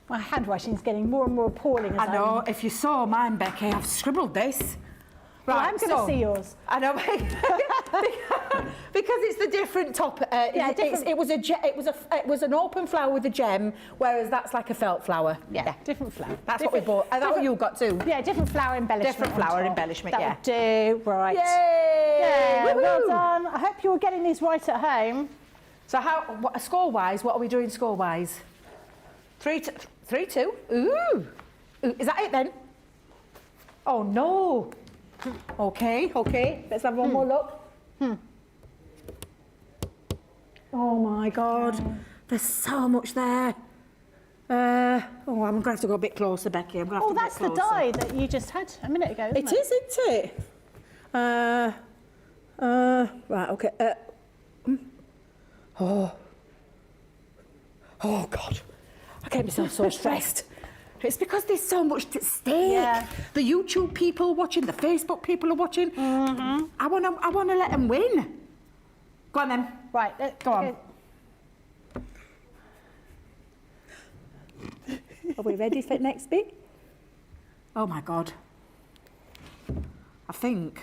My handwriting is getting more and more appalling as I know, if you saw mine, Becky, I've scribbled this. Well, I'm going to so- see yours. I know, because it's the different top. Yeah, different- It was an open flower with a gem, whereas that's like a felt flower. Yeah, different flower. That's what we bought. And that's what you got too. Yeah, different flower embellishment. Different on flower top. embellishment, that yeah. would do. Right. Yay! Yeah, well Woohoo! done. I hope you're getting these right at home. So score-wise, what are we doing score-wise? 3-2. Ooh. Is that it then? Oh no. Okay. Let's have one more look. Oh my God. There's so much there. I'm going to have to go a bit closer, Becky. I'm going to have Oh, to that's go the a bit closer. die that you just had a minute ago, It is, isn't it? Right, okay. Oh God. I get myself so stressed. It's because there's so much at stake. Yeah. The YouTube people are watching, the Facebook people are watching. I want to let them win. Go on then. Right, Go on. Are we ready for the next bit? Oh my God. I think.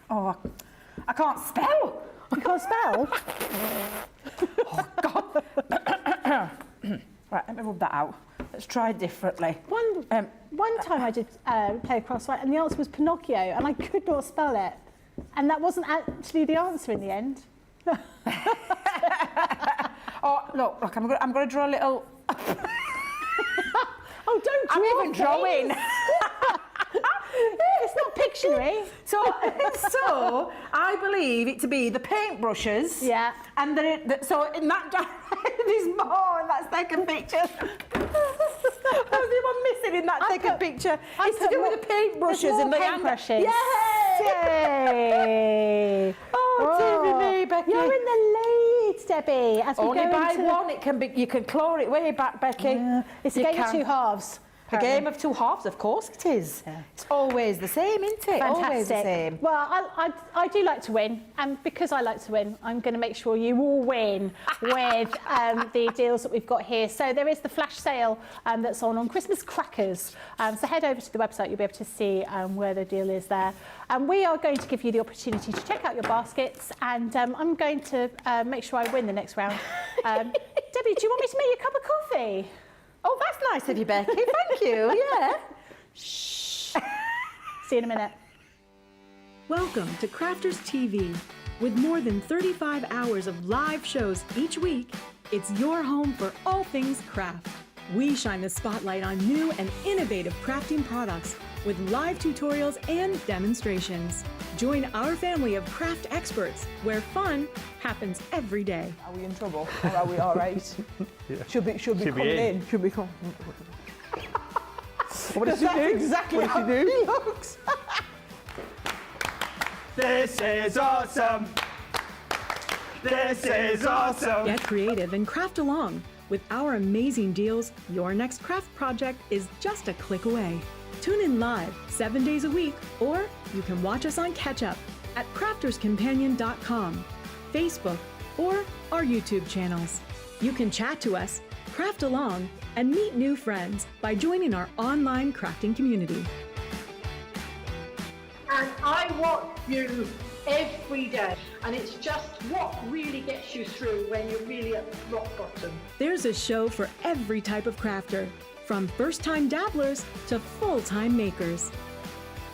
Oh, I can't spell. You can't spell? Oh God. Right, let me rub that out. Let's try differently. One time I did play across, right, and the answer was Pinocchio, and I could not spell it. And that wasn't actually the answer in the end. Oh, look, I'm going to draw a little... Oh, don't draw I'm even things. drawing. It's not Pictionary. So I believe it to be the paintbrushes. Yeah. And so in that there's more in that second picture. How's the one missing in that second picture? It's to do with the paintbrushes and the paintbrushes. Yay! Yay! Oh, dear me, Becky. You're in the lead, Debbie. As we Only go by into one, it can be. You can claw it way back, Becky. It's a You game of can. two halves. A game of two halves, of course it is. Yeah. It's always the same, isn't it? Fantastic. Always the same. Well, I do like to win, and because I like to win, I'm going to make sure you all win with the deals that we've got here. So there is the flash sale that's on Christmas crackers. So head over to the website, you'll be able to see where the deal is there. And we are going to give you the opportunity to check out your baskets, and I'm going to make sure I win the next round. Debbie, do you want me to make you a cup of coffee? Oh, that's nice of you, Becky. Thank you. Yeah. Shh. See you in a minute. Welcome to Crafters TV. With more than 35 hours of live shows each week, it's your home for all things craft. We shine the spotlight on new and innovative crafting products with live tutorials and demonstrations. Join our family of craft experts where fun happens every day. Are we in trouble or are we all right? Should be coming in. Should be coming. What does she do? Exactly how he looks. This is awesome. This is awesome. Get creative and craft along. With our amazing deals, your next craft project is just a click away. Tune in live 7 days a week, or you can watch us on Catch Up at crafterscompanion.com, Facebook, or our YouTube channels. You can chat to us craft along, and meet new friends by joining our online crafting community. And I watch you every day, and it's just what really gets you through when you're really at rock bottom. There's a show for every type of crafter, from first-time dabblers to full-time makers.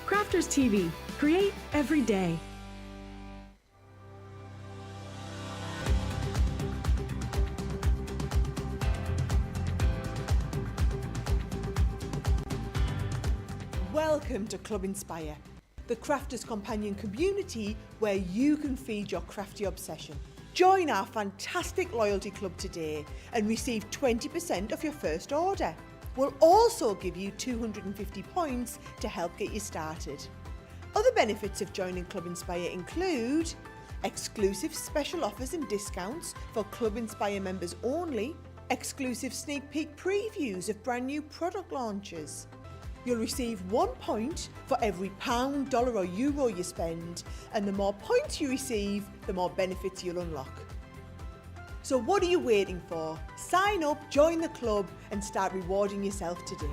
Crafters TV, create every day. Welcome to Club Inspire, the crafters' companion community where you can feed your crafty obsession. Join our fantastic loyalty club today and receive 20% off your first order. We'll also give you 250 points to help get you started. Other benefits of joining Club Inspire include exclusive special offers and discounts for Club Inspire members only, exclusive sneak peek previews of brand new product launches. You'll receive 1 point for every pound, dollar or euro you spend, and the more points you receive, the more benefits you'll unlock. So what are you waiting for? Sign up, join the club and start rewarding yourself today.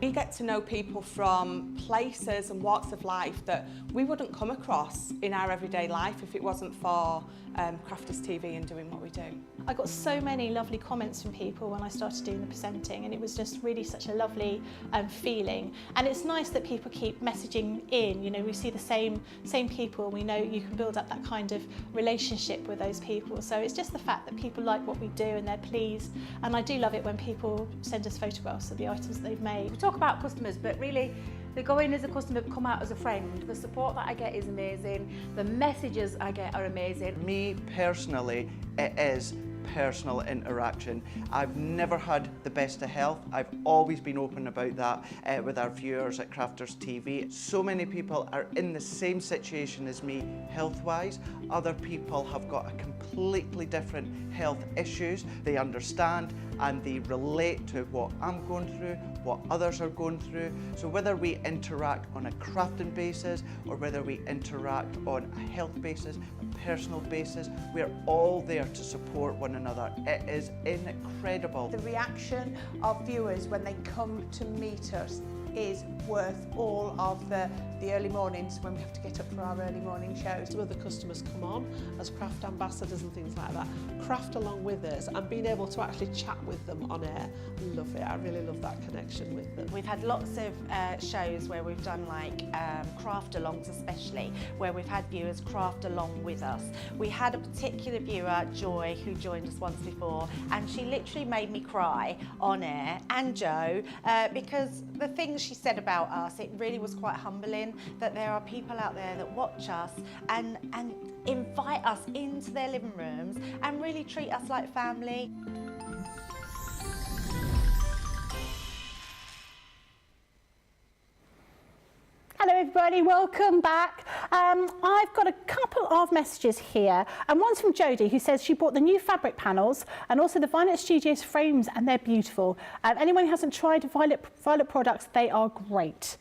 We get to know people from places and walks of life that we wouldn't come across in our everyday life if it wasn't for Crafters TV and doing what we do. I got so many lovely comments from people when I started doing the presenting, and it was just really such a lovely feeling. And it's nice that people keep messaging in. You know, we see the same people. We know you can build up that kind of relationship with those people. So it's just the fact that people like what we do and they're pleased. And I do love it when people send us photographs of the items that they've made. We talk about customers, but really they go in as a customer, come out as a friend. The support that I get is amazing. The messages I get are amazing. Me personally, it is personal interaction. I've never had the best of health. I've always been open about that with our viewers at Crafters TV. So many people are in the same situation as me health-wise. Other people have got a completely different health issues. They understand and they relate to what I'm going through, what others are going through. So whether we interact on a crafting basis or whether we interact on a health basis, a personal basis, we're all there to support one another. It is incredible. The reaction of viewers when they come to meet us is worth all of the early mornings when we have to get up for our early morning shows. Some of the customers come on as craft ambassadors and things like that, craft along with us, and being able to actually chat with them on air. I love it. I really love that connection with them. We've had lots of shows where we've done like craft alongs, especially where we've had viewers craft along with us. We had a particular viewer, Joy, who joined us once before, and she literally made me cry on air, and Joe, because the things she said about us, it really was quite humbling that there are people out there that watch us and invite us into their living rooms and really treat us like family. Hello everybody, welcome back. I've got a couple of messages here, and one's from Jodie, who says she bought the new fabric panels and also the Violet Studios frames, and they're beautiful. Anyone who hasn't tried Violet products, they are great.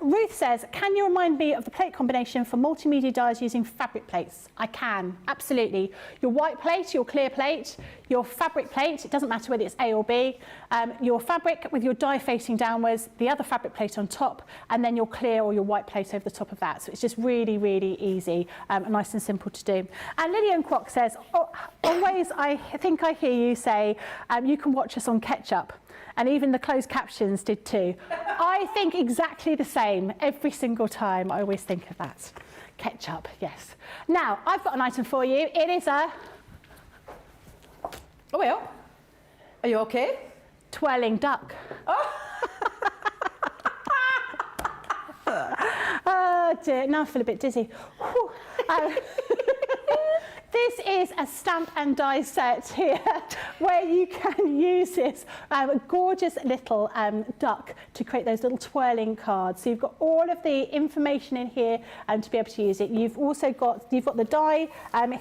Ruth says, can you remind me of the plate combination for multimedia dies using fabric plates? I can, absolutely. Your white plate, your clear plate, your fabric plate, it doesn't matter whether it's A or B, your fabric with your die facing downwards, the other fabric plate on top, and then your clear or your white plate over the top of that. So it's just really, really easy and nice and simple to do. And Lillian Kwok says, always I think I hear you say you can watch us on ketchup. And even the closed captions did too. I think exactly the same every single time. I always think of that. Ketchup, yes. Now, I've got an item for you. It is a... Oh, well. Are you okay? Twirling duck. Oh. Oh dear, now I feel a bit dizzy. This is a stamp and die set here where you can use this gorgeous little duck to create those little twirling cards. So you've got all of the information in here to be able to use it. You've also got the die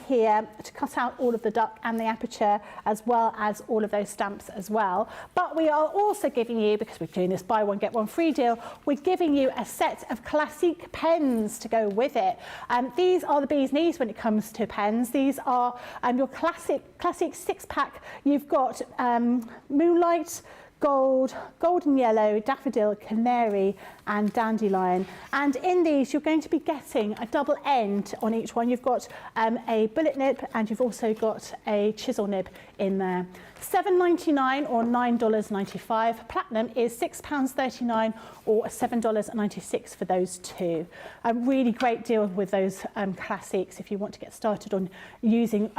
here to cut out all of the duck and the aperture, as well as all of those stamps as well. But we are also giving you, because we're doing this buy one get one free deal, we're giving you a set of classic pens to go with it. These are the bee's knees when it comes to pens. These are your classic 6-pack. You've got Moonlight, Gold, Golden Yellow, Daffodil, Canary and Dandelion. And in these you're going to be getting a double end on each one. You've got a bullet nib and you've also got a chisel nib in there. $7.99 or $9.95. Platinum is £6.39 or $7.96 for those two. A really great deal with those classics if you want to get started on using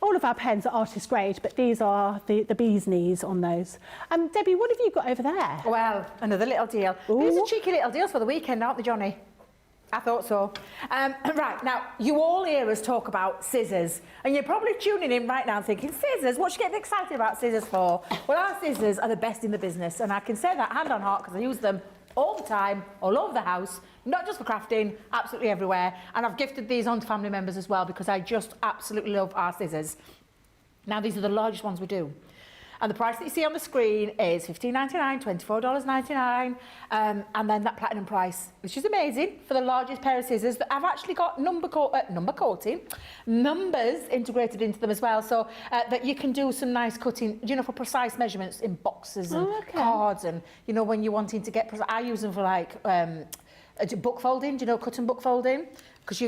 all of our pens are artist grade, but these are the bee's knees on those. Debbie, what have you got over there? Well, another little deal. Ooh. These are cheeky little deals for the weekend, aren't they, Johnny? I thought so. Right, now, you all hear us talk about scissors, and you're probably tuning in right now thinking, scissors? What you getting excited about scissors for? Well, our scissors are the best in the business, and I can say that hand on heart because I use them all the time, all over the house, not just for crafting, absolutely everywhere. And I've gifted these on to family members as well because I just absolutely love our scissors. Now, these are the largest ones we do. And the price that you see on the screen is $15.99, $24.99, and then that platinum price, which is amazing for the largest pair of scissors that have actually got numbers integrated into them as well, so that you can do some nice cutting, you know, for precise measurements in boxes and cards, and you know, when you're wanting to get, I use them for like book folding. Do you know cut and book folding? Because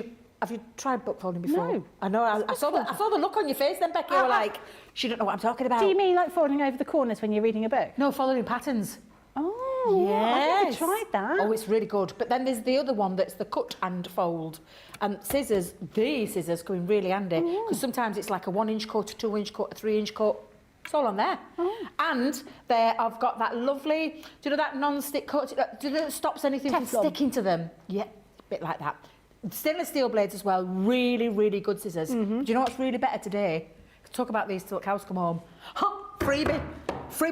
have you tried book folding before? No. I know. I saw the look on your face then, Becky. You were like, she don't know what I'm talking about. Do you mean like folding over the corners when you're reading a book? No, following patterns. Oh, yes. I've never tried that. Oh, it's really good. But then there's the other one that's the cut and fold. And scissors, these scissors come in really handy because sometimes it's like a 1-inch cut, a 2-inch cut, a 3-inch cut. It's all on there. And there I've got that lovely, do you know that non-stick cut that stops anything from sticking to them? Yeah, a bit like that. Stainless steel blades as well, really, really good scissors. Do you know what's really better today? Talk about these till the cows come home. Freebie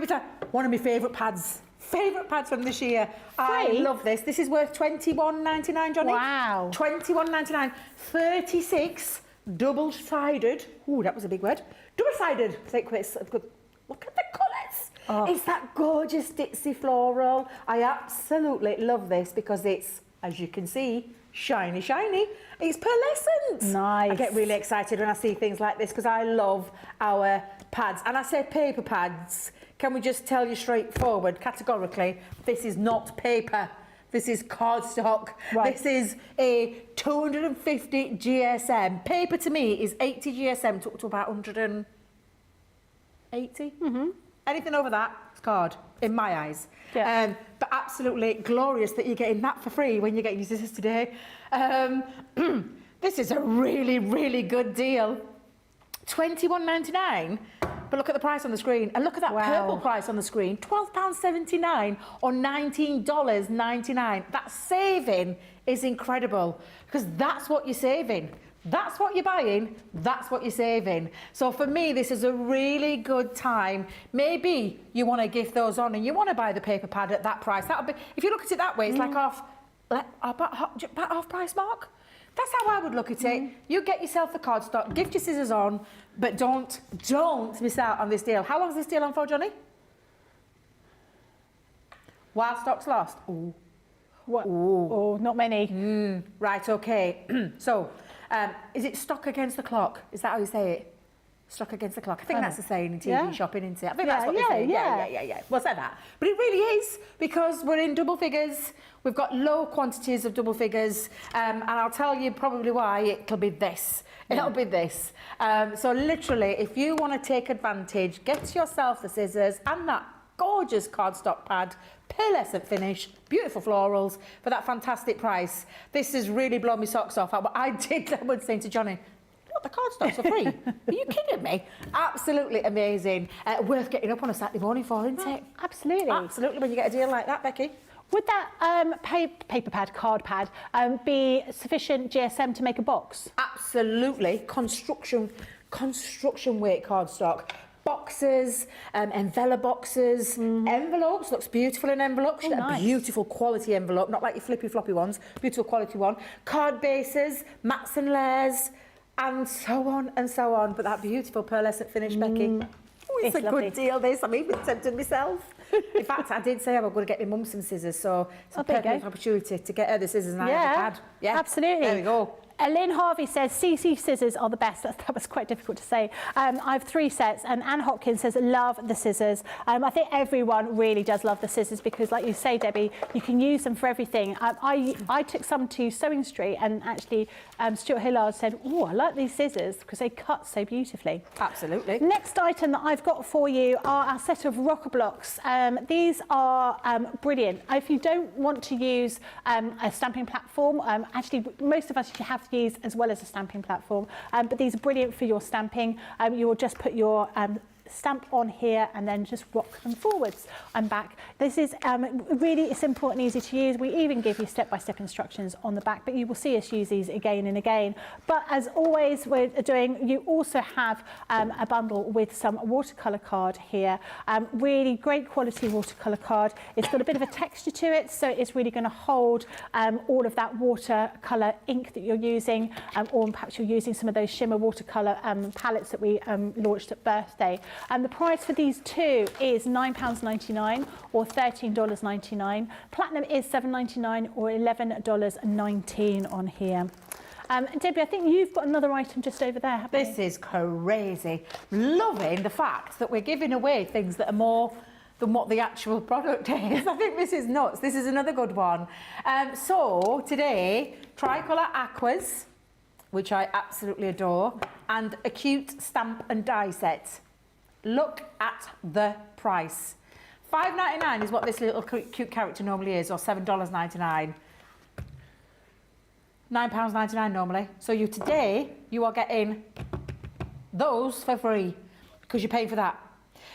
time. One of my favourite pads. Favourite pads from this year. I love this. This is worth $21.99, Johnny. Wow. $21.99. 36 double-sided. Ooh, that was a big word. Double-sided. Look at the colours. Oh. It's that gorgeous ditzy floral. I absolutely love this because it's, as you can see, shiny, shiny. It's pearlescent. Nice. I get really excited when I see things like this because I love our pads. And I say paper pads. Can we just tell you straightforward, categorically, this is not paper. This is cardstock. Right. This is a 250 GSM. Paper to me is 80 GSM to about 180. Anything over that, it's card, in my eyes. Yeah. But absolutely glorious that you're getting that for free when you're getting your scissors today. This is a really, really good deal. $21.99, but look at the price on the screen. And look at that purple price on the screen, £12.79 or $19.99. That saving is incredible because that's what you're saving. That's what you're buying, that's what you're saving. So for me, this is a really good time. Maybe you want to gift those on and you want to buy the paper pad at that price. That'll be, if you look at it that way, it's like half price mark. That's how I would look at it. You get yourself the cardstock, gift your scissors on, but don't miss out on this deal. How long is this deal on for, Johnny? While stock's lost. Ooh. What? Ooh. Oh, not many. Right, okay. So, is it stock against the clock? Is that how you say it? Stock against the clock. I think that's the saying in TV shopping, isn't it? I think that's what they say. Yeah. We'll say that. But it really is, because we're in double figures. We've got low quantities of double figures. And I'll tell you probably why. It'll be this. It'll be this. So literally, if you want to take advantage, get yourself the scissors and that gorgeous cardstock pad, pearlescent finish, beautiful florals for that fantastic price. This has really blown my socks off. I would say to Johnny, look, the cardstocks are free. Are you kidding me? Absolutely amazing. Worth getting up on a Saturday morning for, isn't it? Absolutely. Absolutely, when you get a deal like that, Becky. Would that paper pad, card pad, be sufficient GSM to make a box? Absolutely. Construction weight cardstock. Boxes, envelope boxes, envelopes, looks beautiful in envelopes. Nice. A beautiful quality envelope, not like your flippy floppy ones, beautiful quality one. Card bases, mats and layers, and so on and so on. But that beautiful pearlescent finish, Becky. Oh, it's a lovely. good deal, this. I'm even tempted myself. In fact, I did say I was going to get my mum some scissors, so it's a there you go. perfect opportunity to get her the scissors and I have a pad. Yeah, absolutely. There we go. Lynn Harvey says CC scissors are the best. That was quite difficult to say. I have 3 sets, and Anne Hopkins says love the scissors. I think everyone really does love the scissors because, like you say, Debbie, you can use them for everything. I took some to Sewing Street, and actually Stuart Hillard said, "Oh, I like these scissors because they cut so beautifully." Absolutely. Next item that I've got for you are our set of rocker blocks. These are brilliant. If you don't want to use a stamping platform, actually most of us have these as well as a stamping platform, but these are brilliant for your stamping. You will just put your stamp on here and then just rock them forwards and back. This is really simple and easy to use. We even give you step-by-step instructions on the back, but you will see us use these again and again. But as always we're doing, you also have a bundle with some watercolour card here. Really great quality watercolour card. It's got a bit of a texture to it, so it's really going to hold all of that watercolour ink that you're using, or perhaps you're using some of those shimmer watercolour palettes that we launched at birthday. And the price for these two is £9.99 or $13.99. Platinum is $7.99 or $11.19 on here. Debbie, I think you've got another item just over there, haven't you? This is crazy. Loving the fact that we're giving away things that are more than what the actual product is. I think this is nuts. This is another good one. So today, Tricolour Aquas, which I absolutely adore, and a cute stamp and die set. Look at the price. $5.99 is what this little cute character normally is, or $7.99. £9.99 normally. So today you are getting those for free because you're paying for that.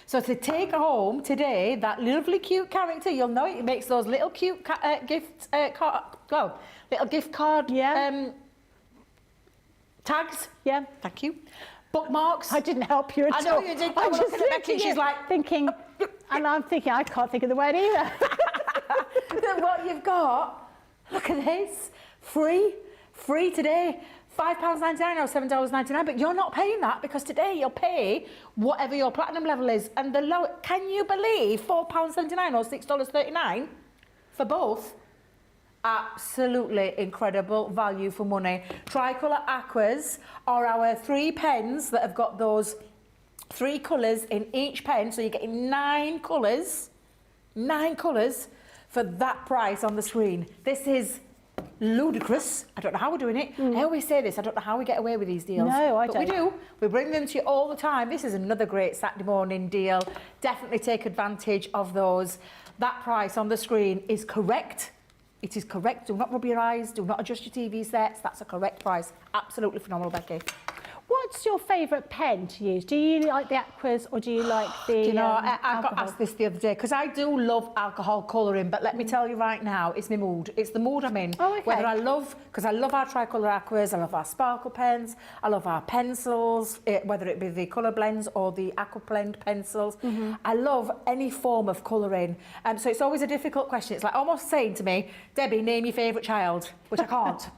So to take home today that lovely cute character, you'll know it makes those little cute little gift card tags. Yeah. Thank you. Bookmarks. I didn't help you at all. I know you did. I I was was looking Becky, at she's you, like thinking, and I'm thinking, I can't think of the word either. Then what you've got, look at this, free today, £5.99 or $7.99, but you're not paying that because today you'll pay whatever your platinum level is, and the low, can you believe £4.79 or $6.39 for both? Absolutely incredible value for money. Tricolour Aquas are our 3 pens that have got those 3 colours in each pen, so you're getting 9 colours for that price on the screen. This is ludicrous. I don't know how we're doing it. I always say this, I don't know how we get away with these deals. No, I but don't. we do. We bring them to you all the time. This is another great Saturday morning deal. Definitely take advantage of those. That price on the screen is correct. It is correct. Do not rub your eyes. Do not adjust your TV sets. That's a correct price. Absolutely phenomenal, Becky. What's your favourite pen to use? Do you like the aquas or do you like the Do you know, I got alcohol? asked this the other day because I do love alcohol colouring, but let me tell you right now, it's my mood. It's the mood I'm in. Oh, okay. Whether I love, because I love our Tricolour Aquas, I love our sparkle pens, I love our pencils, whether it be the colour blends or the aqua blend pencils. I love any form of colouring. So it's always a difficult question. It's like almost saying to me, Debbie, name your favourite child, which I can't.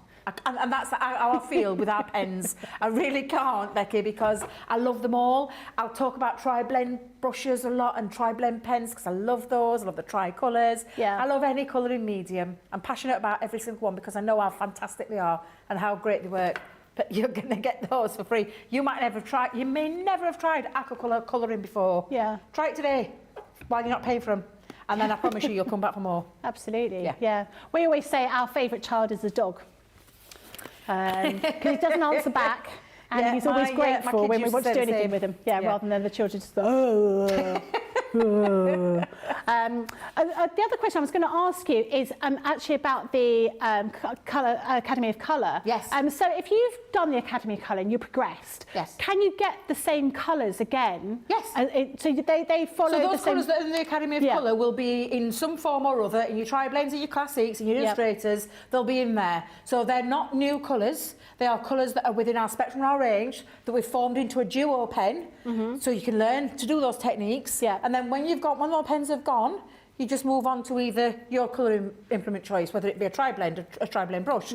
And that's how I feel with our pens. I really can't, Becky, because I love them all. I'll talk about tri-blend brushes a lot and tri-blend pens because I love those. I love the tri-colours. Yeah. I love any colouring medium. I'm passionate about every single one because I know how fantastic they are and how great they work. But you're going to get those for free. You may never have tried aqua colouring before. Yeah. Try it today while you're not paying for them. And then I promise you'll come back for more. Absolutely, yeah. We always say our favourite child is the dog. Because he doesn't answer back, and he's always grateful when we want to do anything with him. Yeah, rather than the children just, oh. The other question I was going to ask you is actually about the Academy of Colour. Yes. So if you've done the Academy of Colour and you progressed, yes, can you get the same colours again? Yes. So they follow so those the same... colours that are in the Academy of Colour will be in some form or other. In your tri-blends and your classics and your illustrators, they'll be in there. So they're not new colours. They are colours that are within our spectrum, our range, that we've formed into a duo pen. So you can learn to do those techniques. Yeah. And then when those pens have gone, you just move on to either your colour implement choice, whether it be a tri-blend, a tri-blend brush,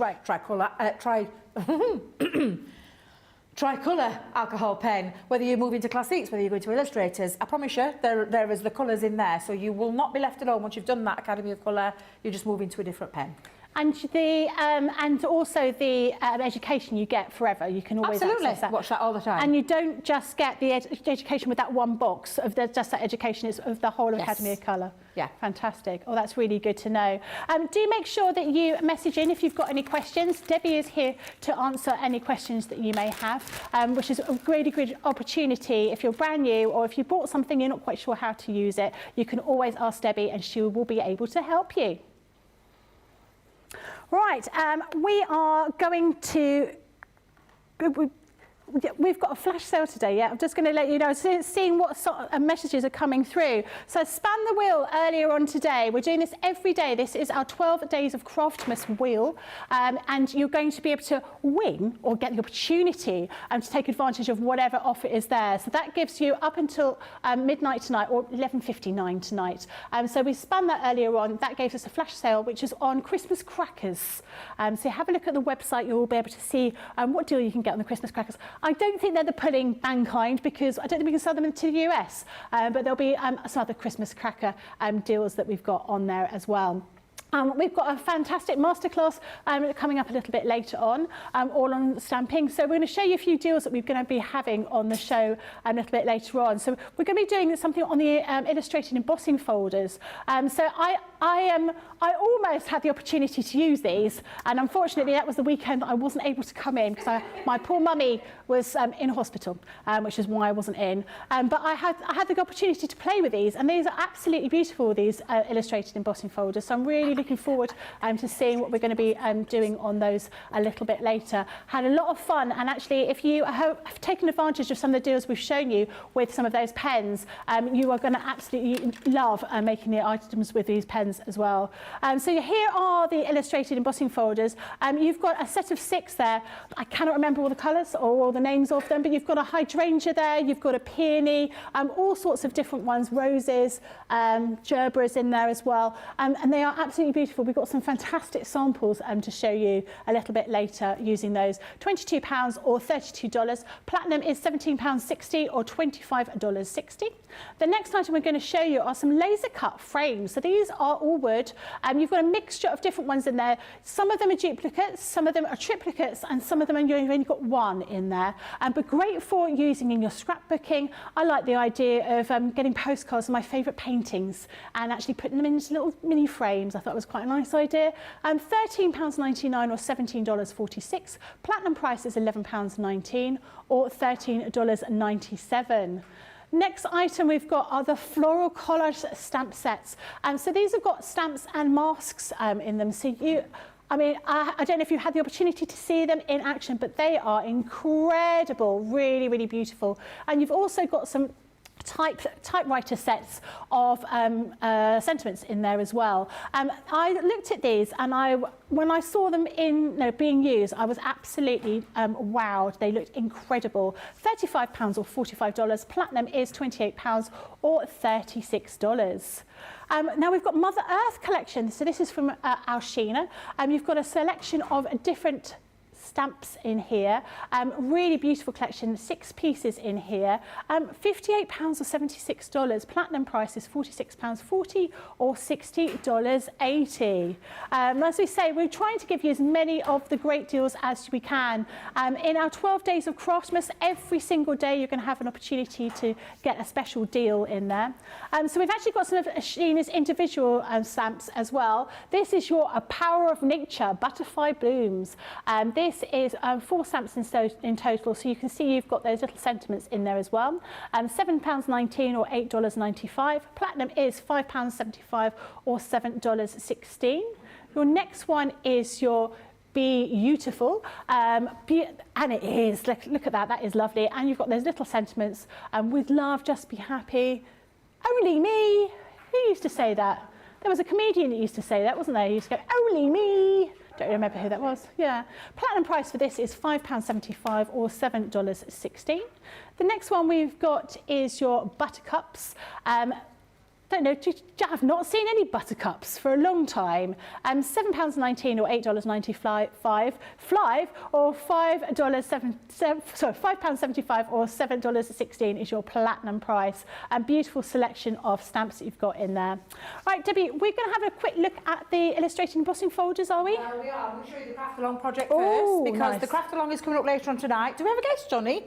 tricolour alcohol pen, whether you move into classics, whether you go into illustrators. I promise you, there is the colours in there, so you will not be left alone once you've done that Academy of Colour. You just move into a different pen. And also the education you get forever. You can always access that. Watch that all the time. And you don't just get the education with that one box of just that education. It's of the whole Academy of Colour. Yeah. Fantastic. Oh, that's really good to know. Do make sure that you message in if you've got any questions. Debbie is here to answer any questions that you may have, which is a really good opportunity. If you're brand new or if you bought something you're not quite sure how to use it, you can always ask Debbie and she will be able to help you. Right, we are going to... We've got a flash sale today, yeah. I'm just going to let you know, seeing what sort of messages are coming through. So span the wheel earlier on today. We're doing this every day. This is our 12 days of Craftmas wheel. And you're going to be able to win or get the opportunity to take advantage of whatever offer is there. So that gives you up until midnight tonight or 11:59 tonight. So we spun that earlier on. That gave us a flash sale, which is on Christmas crackers. So have a look at the website. You'll be able to see what deal you can get on the Christmas crackers. I don't think they're the pudding bang kind because I don't think we can sell them into the US, but there'll be some other Christmas cracker deals that we've got on there as well. We've got a fantastic masterclass coming up a little bit later on, all on stamping. So we're going to show you a few deals that we're going to be having on the show a little bit later on. So we're going to be doing something on the illustrated embossing folders. So I almost had the opportunity to use these, and unfortunately that was the weekend that I wasn't able to come in because my poor mummy was in hospital, which is why I wasn't in. But I had the opportunity to play with these, and these are absolutely beautiful, these illustrated embossing folders. So I'm really looking forward to seeing what we're going to be doing on those a little bit later. Had a lot of fun, and actually if you have taken advantage of some of the deals we've shown you with some of those pens, you are going to absolutely love making the items with these pens as well. So here are the illustrated embossing folders. You've got a set of 6 there. I cannot remember all the colours or all the names of them, but you've got a hydrangea there, you've got a peony, all sorts of different ones, roses, gerberas in there as well, and they are absolutely beautiful. We've got some fantastic samples to show you a little bit later using those. £22 or $32. Platinum is £17.60 or $25.60. The next item we're going to show you are some laser cut frames. So these are all wood. You've got a mixture of different ones in there. Some of them are duplicates, some of them are triplicates, and some of them you've only got one in there. But great for using in your scrapbooking. I like the idea of getting postcards of my favourite paintings and actually putting them into little mini frames. I thought it was quite a nice idea. £13.99 or $17.46. Platinum price is £11.19 or $13.97. Next item we've got are the floral collage stamp sets. So these have got stamps and masks in them. So I don't know if you had the opportunity to see them in action, but they are incredible, really, really beautiful. And you've also got some typewriter sets of sentiments in there as well. I looked at these, and when I saw them being used, I was absolutely wowed. They looked incredible. £35 or $45. Platinum is £28 or $36. Now we've got Mother Earth collection. So this is from Alshina. You've got a selection of different stamps in here, really beautiful collection, 6 pieces in here, £58 or $76. Platinum price is £46.40 or $60.80. As we say, we're trying to give you as many of the great deals as we can. In our 12 days of Craftmas, every single day you're going to have an opportunity to get a special deal in there. So we've actually got some of Sheena's individual stamps as well. This is your A Power of Nature Butterfly Blooms. This this is 4 stamps in total, so you can see you've got those little sentiments in there as well. £7.19 or $8.95. Platinum is £5.75 or $7.16. Your next one is your Beautiful, and it is, look at that, that is lovely. And you've got those little sentiments, with love, just be happy, only me. Who used to say that? There was a comedian that used to say that, wasn't there? He used to go, only me. Don't remember who that was. Yeah. Platinum price for this is £5.75 or $7.16. The next one we've got is your Buttercups. Don't know, I have not seen any Buttercups for a long time. £7.19 or $8.95. Flive or £5.75 or $7.16 is your platinum price. And beautiful selection of stamps that you've got in there. Right, Debbie, we're going to have a quick look at the illustrated embossing folders, are we? Yeah, we are. I'm going to show you the craft along project Ooh, first, because nice. the craft along is coming up later on tonight. Do we have a guest, Johnny?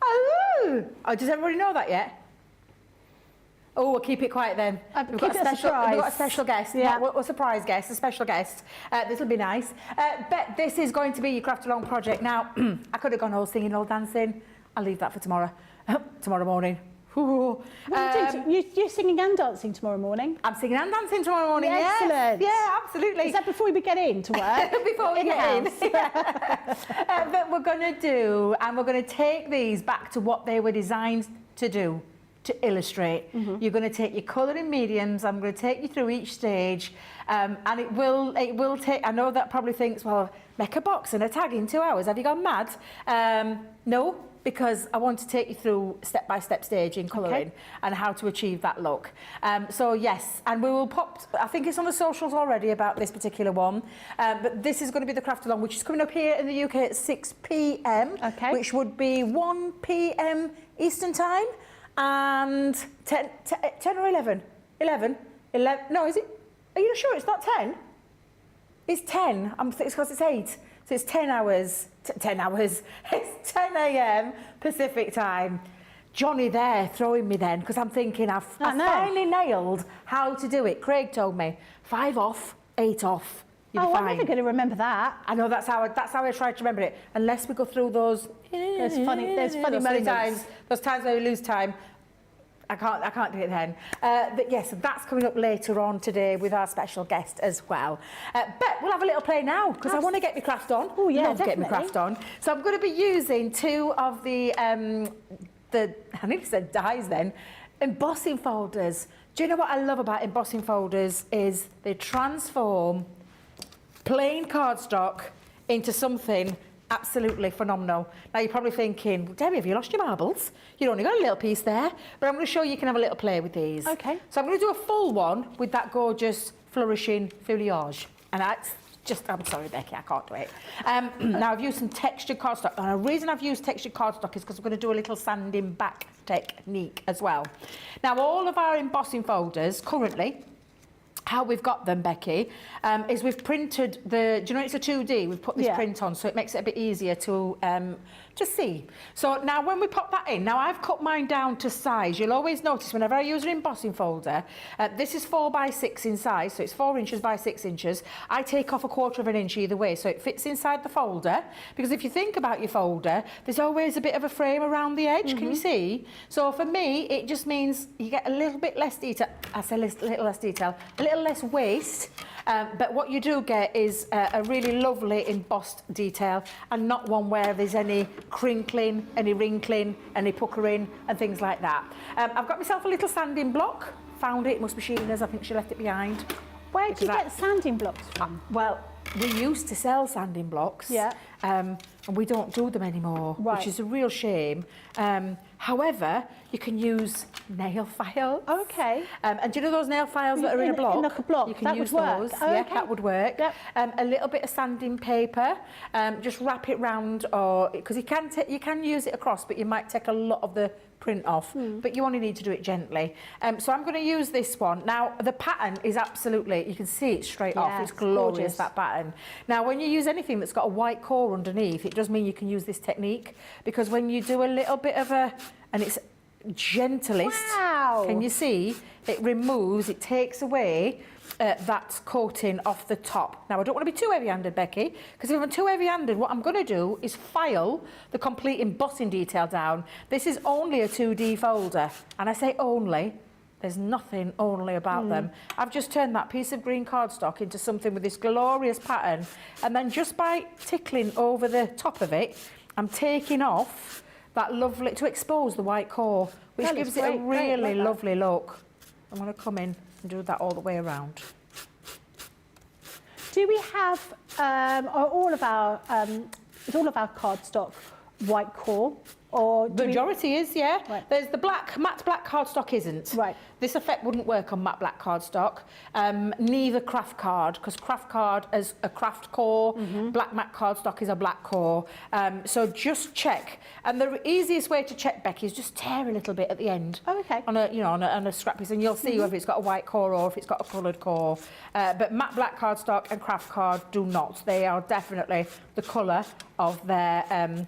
Oh, does everybody know that yet? Oh, we'll keep it quiet then. We've got a special guest. Yeah. Not a surprise guest, a special guest. This will be nice. Bet this is going to be your craft along project. Now, I could have gone all singing, all dancing. I'll leave that for tomorrow. Tomorrow morning. What are you doing? You're singing and dancing tomorrow morning? I'm singing and dancing tomorrow morning, Yeah, yes. excellent. Yeah, absolutely. Is that before we get in to work? Before we get in. house. Yeah. But we're going to do, and we're going to take these back to what they were designed to do, to illustrate. You're going to take your colouring mediums. I'm going to take you through each stage, and it will take. I know that probably thinks, well, make a box and a tag in 2 hours. Have you gone mad? No, because I want to take you through step-by-step stage in colouring and how to achieve that look. So yes, and we will pop, I think it's on the socials already about this particular one, but this is going to be the craft along, which is coming up here in the UK at 6 p.m, which would be 1 p.m. Eastern time, and 10 or 11? 11? No, is it? Are you sure it's not 10? It's 10. It's because it's 8. So it's 10 hours. 10 hours. It's 10 a.m. Pacific time. Johnny there throwing me then, because I'm thinking I finally nailed how to do it. Craig told me 5 off, 8 off. I'm never going to remember that. I know, that's how I tried to remember it. Unless we go through those There's funny moments. Those times where we lose time. I can't do it then. But yes, that's coming up later on today with our special guest as well. But we'll have a little play now, because I want to get my craft on. Oh yeah, Love getting my craft on. So I'm going to be using 2 of the I nearly said dies then, embossing folders. Do you know what I love about embossing folders is they transform plain cardstock into something absolutely phenomenal. Now you're probably thinking, well, Debbie, have you lost your marbles? You've only got a little piece there, but I'm going to show you can have a little play with these. Okay. So I'm going to do a full one with that gorgeous flourishing foliage, and that's just, I'm sorry, Becky, I can't do it. Now I've used some textured cardstock, and the reason I've used textured cardstock is because we're going to do a little sanding back technique as well. Now all of our embossing folders currently, how we've got them, Becky, is we've printed do you know it's a 2D? We've put this print on, so it makes it a bit easier to see. So now when we pop that in, now I've cut mine down to size. You'll always notice whenever I use an embossing folder, this is 4 by 6 in size, so it's 4 inches by 6 inches. I take off 1/4 of an inch either way, so it fits inside the folder, because if you think about your folder, there's always a bit of a frame around the edge, can you see? So for me, it just means you get a little bit less detail. I say little less detail, a little less waste, but what you do get is a really lovely embossed detail, and not one where there's any crinkling, any wrinkling, any puckering and things like that. I've got myself a little sanding block, found it must be Sheena's, I think she left it behind. Where do you get sanding blocks from? Well, we used to sell sanding blocks, and we don't do them anymore, which is a real shame. However, you can use nail files. Okay. And do you know those nail files that are in a block? Like a block. You can that use would work. those. Oh, yeah, okay. that would work. Yep. A little bit of sanding paper. Just wrap it round, or because you can use it across, but you might take a lot of the print off. But you only need to do it gently. So I'm going to use this one. Now the pattern is absolutely, you can see it straight off. It's glorious, gorgeous. that pattern. Now when you use anything that's got a white core underneath, it does mean you can use this technique, because when you do a little bit of and it's gentlest, can you see, it removes, it takes away that coating off the top. Now, I don't want to be too heavy-handed, Becky, because if I'm too heavy-handed, what I'm going to do is file the complete embossing detail down. This is only a 2D folder, and I say only, there's nothing only about them. I've just turned that piece of green cardstock into something with this glorious pattern, and then just by tickling over the top of it, I'm taking off that lovely, to expose the white core, which gives it a really lovely look. I'm going to come in and do that all the way around. Do we have all of our cardstock white core, or The majority is, yeah. Right. There's the black, matte black cardstock isn't. Right. This effect wouldn't work on matte black cardstock. Neither craft card, because craft card is a craft core, black matte cardstock is a black core. So just check. And the easiest way to check, Becky, is just tear a little bit at the end. Oh, okay. On a scrap piece, and you'll see whether it's got a white core or if it's got a coloured core. But matte black cardstock and craft card do not. They are definitely the colour of their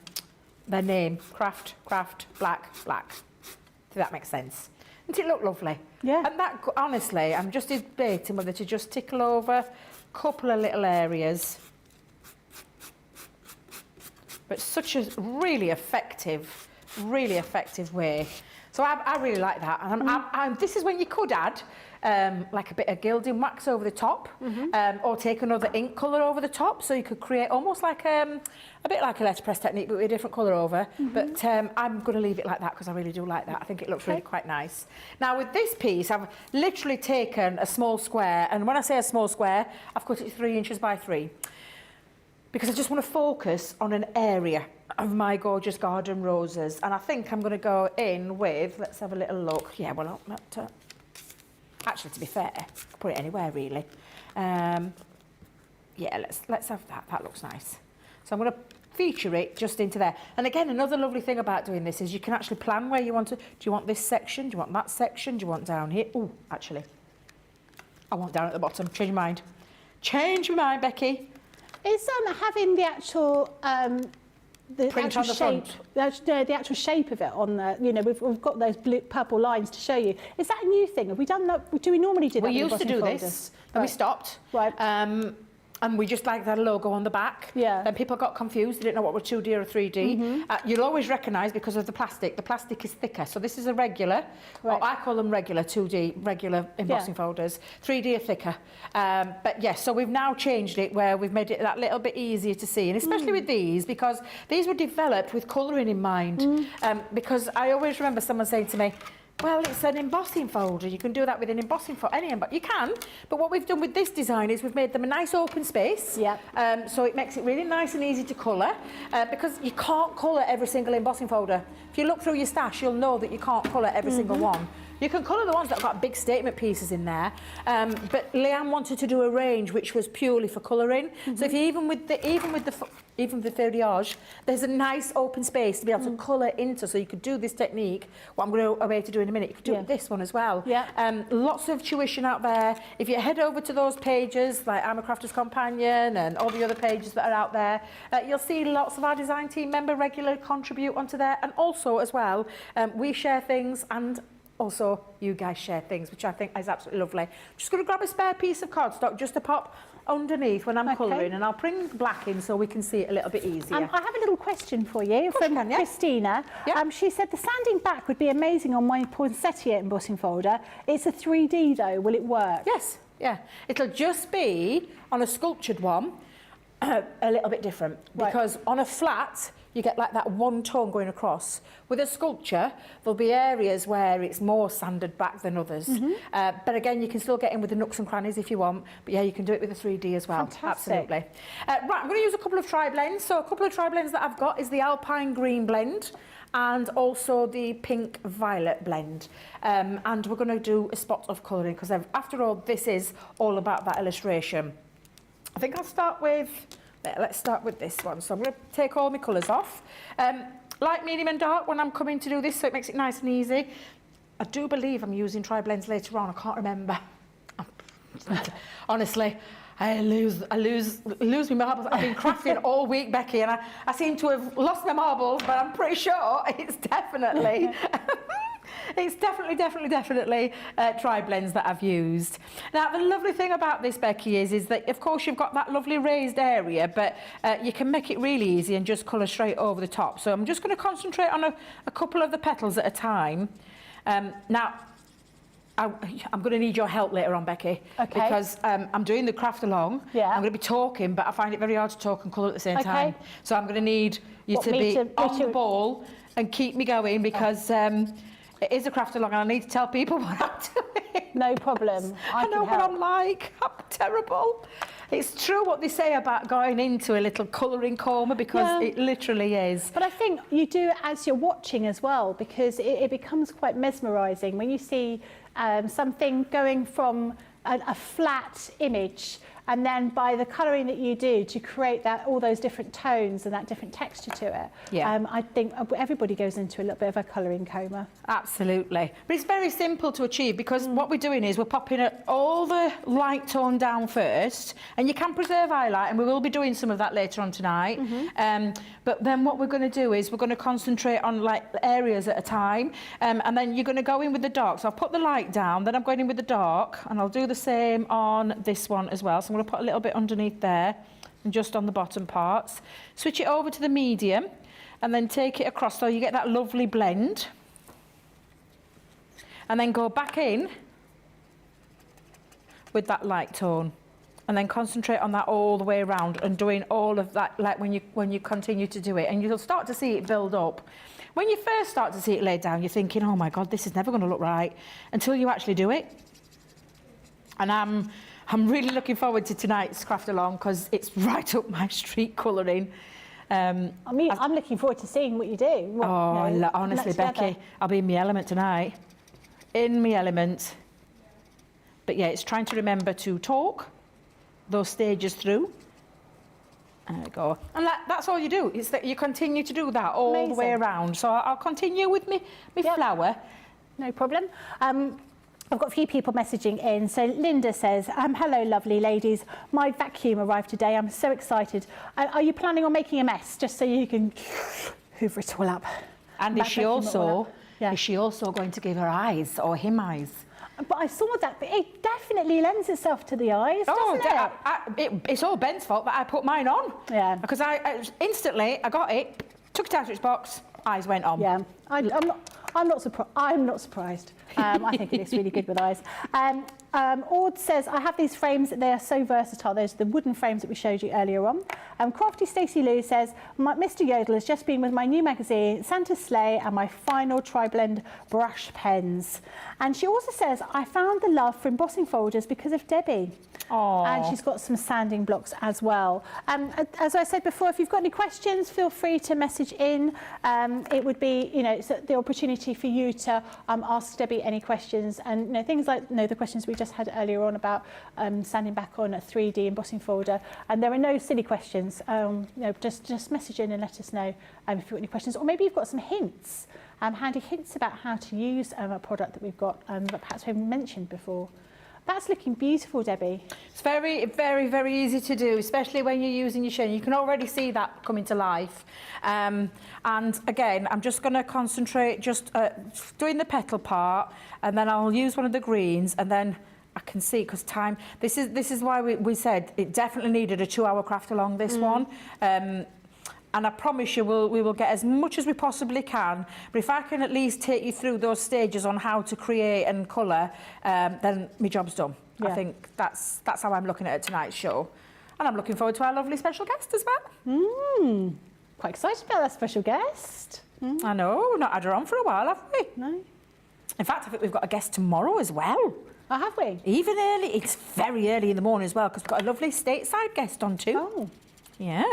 name, craft, black. If that makes sense. Doesn't it look lovely? Yeah. And that, honestly, I'm just debating whether to just tickle over a couple of little areas. But such a really effective way. So I really like that. And this is when you could add like a bit of gilding wax over the top, or take another ink colour over the top, so you could create almost like a bit like a letterpress technique, but with a different colour over. But I'm going to leave it like that because I really do like that. I think it looks really quite nice. Now with this piece, I've literally taken a small square, and when I say a small square, I've cut it 3 inches by 3. Because I just want to focus on an area of my gorgeous garden roses. And I think I'm going to go in with, let's have a little look. Yeah, well, actually, to be fair, I could put it anywhere, really. Yeah, let's have that. That looks nice. So I'm going to feature it just into there. And again, another lovely thing about doing this is you can actually plan where you want to. Do you want this section? Do you want that section? Do you want down here? Oh, actually, I want down at the bottom. Change your mind. Change your mind, Becky. Is having the actual the Print actual on the shape, front. the actual shape of it on the, we've got those purple lines to show you. Is that a new thing? Have we done that? Do we normally do that? We with used to do embossing this, folders? then we stopped. Right. And we just like that logo on the back. Yeah. Then people got confused. They didn't know what were 2D or 3D. You'll always recognise because of the plastic. The plastic is thicker. So this is a regular, or I call them regular 2D, regular embossing folders. 3D are thicker. But yes, so we've now changed it where we've made it that little bit easier to see. And especially with these, because these were developed with colouring in mind. Because I always remember someone saying to me, well, it's an embossing folder. You can do that with an embossing folder. You can. But what we've done with this design is we've made them a nice open space. Yep. So it makes it really nice and easy to colour. Because you can't colour every single embossing folder. If you look through your stash, you'll know that you can't colour every single one. You can colour the ones that have got big statement pieces in there. But Leanne wanted to do a range which was purely for colouring. So if you even with the foliage, there's a nice open space to be able to colour into. So you could do this technique. What I'm going away to do in a minute. You could do it with this one as well. Lots of tuition out there. If you head over to those pages, like I'm a Crafter's Companion and all the other pages that are out there, you'll see lots of our design team member regularly contribute onto there. And also as well, we share things and also you guys share things, which I think is absolutely lovely. Just going to grab a spare piece of cardstock just to pop underneath when I'm colouring, and I'll bring the black in so we can see it a little bit easier. I have a little question for you from Christina. She said the sanding back would be amazing on my poinsettia embossing folder. It's a 3D though, will it work? Yes, yeah. It'll just be on a sculptured one a little bit different, because on a flat you get like that one tone going across. With a sculpture, there'll be areas where it's more sanded back than others. But again, you can still get in with the nooks and crannies if you want. But yeah, you can do it with a 3D as well. Fantastic. Absolutely. Right, I'm going to use a couple of tri-blends. So a couple of tri-blends that I've got is the Alpine Green blend and also the Pink Violet blend. And we're going to do a spot of colouring because after all, this is all about that illustration. I think I'll start with... Let's start with this one. So I'm going to take all my colours off. Light, medium and dark when I'm coming to do this, so it makes it nice and easy. I do believe I'm using tri-blends later on. I can't remember. Honestly, I lose my marbles. I've been crafting all week, Becky, and I seem to have lost my marbles, but I'm pretty sure it's definitely It's definitely tri-blends that I've used. Now, the lovely thing about this, Becky, is that, of course, you've got that lovely raised area, but you can make it really easy and just colour straight over the top. So I'm just going to concentrate on a couple of the petals at a time. Now, I'm going to need your help later on, Becky. Okay. Because I'm doing the craft along. Yeah. I'm going to be talking, but I find it very hard to talk and colour at the same time. So I'm going to need you to be on the ball and keep me going, because it is a craft along and I need to tell people what I'm doing. No problem. I know what I'm like. I'm terrible. It's true what they say about going into a little colouring coma, because it literally is. But I think you do it as you're watching as well, because it becomes quite mesmerising when you see something going from a flat image, and then by the colouring that you do to create all those different tones and that different texture to it. Yeah. I think everybody goes into a little bit of a colouring coma. Absolutely. But it's very simple to achieve, because what we're doing is we're popping all the light tone down first, and you can preserve highlight, and we will be doing some of that later on tonight. But then what we're going to do is we're going to concentrate on like areas at a time, and then you're going to go in with the dark. So I'll put the light down, then I'm going in with the dark, and I'll do the same on this one as well. So I'm going to put a little bit underneath there and just on the bottom parts. Switch it over to the medium and then take it across so you get that lovely blend. And then go back in with that light tone, and then concentrate on that all the way around and doing all of that, like when you continue to do it, and you'll start to see it build up. When you first start to see it laid down, you're thinking, oh my God, this is never going to look right, until you actually do it. And I'm really looking forward to tonight's craft along, because it's right up my street colouring. I'm looking forward to seeing what you do. Honestly, Becky, I'll be in my element tonight. In my element. But yeah, it's trying to remember to talk those stages through. There we go. And that's all you do. It's that you continue to do that all the way around. So I'll continue with me flower. No problem. I've got a few people messaging in. So Linda says, hello, lovely ladies. My vacuum arrived today. I'm so excited. Are you planning on making a mess just so you can hoover it all up? And is she also going to give her eyes or him eyes? But I saw that, but it definitely lends itself to the eyes, doesn't it? It's all Ben's fault that I put mine on. Yeah. Because I instantly got it, took it out of its box, eyes went on. Yeah. I'm not surprised. I think it looks really good with eyes. Ord says, I have these frames, they are so versatile. Those are the wooden frames that we showed you earlier on. Crafty Stacey Lou says, Mr. Yodel has just been with my new magazine, Santa's Sleigh, and my final tri-blend brush pens. And she also says, I found the love for embossing folders because of Debbie. Aww. And she's got some sanding blocks as well. As I said before, if you've got any questions, feel free to message in. It would be, it's the opportunity for you to ask Debbie any questions, and things like the questions we just had earlier on about sanding back on a 3D embossing folder. And there are no silly questions. Just message in and let us know if you've got any questions, or maybe you've got some hints, handy hints about how to use a product that we've got that perhaps we haven't mentioned before. That's looking beautiful, Debbie. It's very, very, very easy to do, especially when you're using your shade. You can already see that coming to life. And again, I'm just going to concentrate just doing the petal part, and then I'll use one of the greens, and then I can see, because time, this is why we said it definitely needed a 2-hour craft along this one. And I promise you we will get as much as we possibly can. But if I can at least take you through those stages on how to create and colour, then my job's done. Yeah. I think that's how I'm looking at tonight's show. And I'm looking forward to our lovely special guest as well. Quite excited about that special guest. I know, we've not had her on for a while, have we? No. In fact, I think we've got a guest tomorrow as well. Oh, have we? Even early. It's very early in the morning as well, because we've got a lovely stateside guest on too. Oh. Yeah.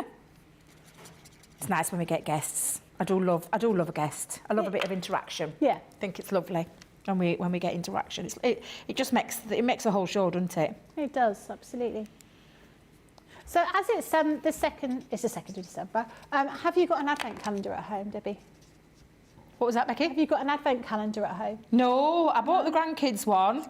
It's nice when we get guests. I do love a guest. I love a bit of interaction. Yeah. I think it's lovely when we get interaction. It just makes the whole show, doesn't it? It does, absolutely. So as it's the 2nd of December, have you got an advent calendar at home, Debbie? What was that, Becky? Have you got an advent calendar at home? No, I bought the grandkids one.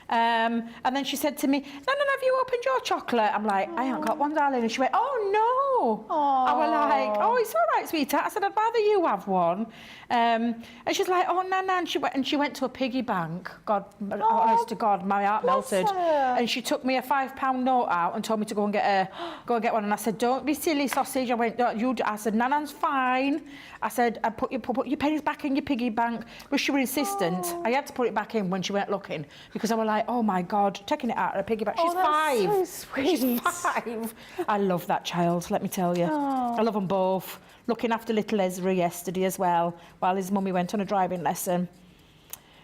And then she said to me, no, have you opened your chocolate? I'm like, I haven't got one, darling. And she went, oh, no. Aww. I was like, oh, it's all right, sweetheart. I said, I'd rather you have one. And she's like, oh, Nana. And she went to a piggy bank. God, honest to God, my heart melted. And she took me a £5 note out and told me to go and get one. And I said, don't be silly, sausage. I went, I said, Nana's fine. I said, I put your pennies back in your piggy bank. But she was insistent. I had to put it back in when she went looking because I was like, oh my God, taking it out of her piggy bank. She's 5. So sweet. She's 5. I love that child, let me tell you. I love them both. Looking after little Ezra yesterday as well, while his mummy went on a driving lesson.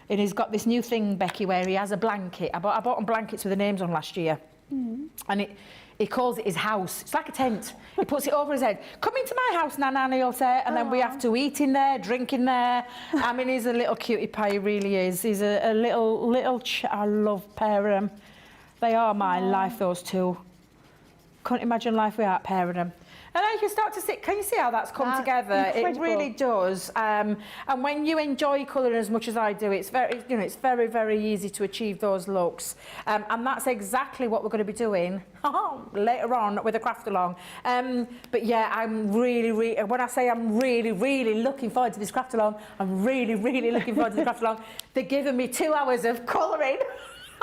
And he's got this new thing, Becky, where he has a blanket. I bought him blankets with the names on last year. And he calls it his house. It's like a tent. He puts it over his head. Come into my house, Nana, he'll say. And then we have to eat in there, drink in there. I mean, he's a little cutie pie, he really is. He's a little I love pair of them. They are my life, those two. Couldn't imagine life without pair of them. And then you can start to see, can you see how that's come together? Incredible. It really does. And when you enjoy colouring as much as I do, it's very, it's very, very easy to achieve those looks. And that's exactly what we're going to be doing later on with the craft along. But yeah, I'm really, when I say I'm really, really looking forward to this craft along, I'm really, really looking forward to the craft along. They're giving me 2 hours of colouring.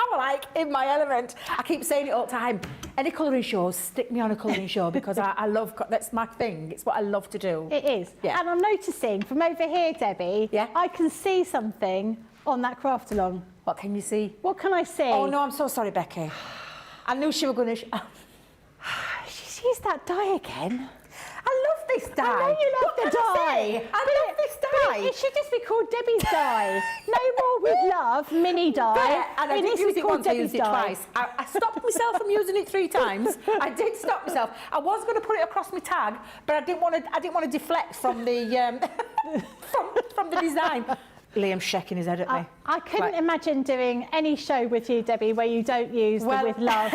I'm like in my element. I keep saying it all the time. Any colouring shows, stick me on a colouring show because I love, that's my thing. It's what I love to do. It is. Yeah. And I'm noticing from over here, Debbie, I can see something on that craft along. What can you see? What can I see? Oh no, I'm so sorry, Becky. I knew she was going to... She's used that dye again. I love this dye. I know you love the dye. I love this dye. It should just be called Debbie's dye. No more with love, mini dye. And I didn't use it once, I used it twice. I stopped myself from using it 3 times. I did stop myself. I was going to put it across my tag, but I didn't want to deflect from the from the design. Liam's shaking his head at me. I couldn't imagine doing any show with you, Debbie, where you don't use the with love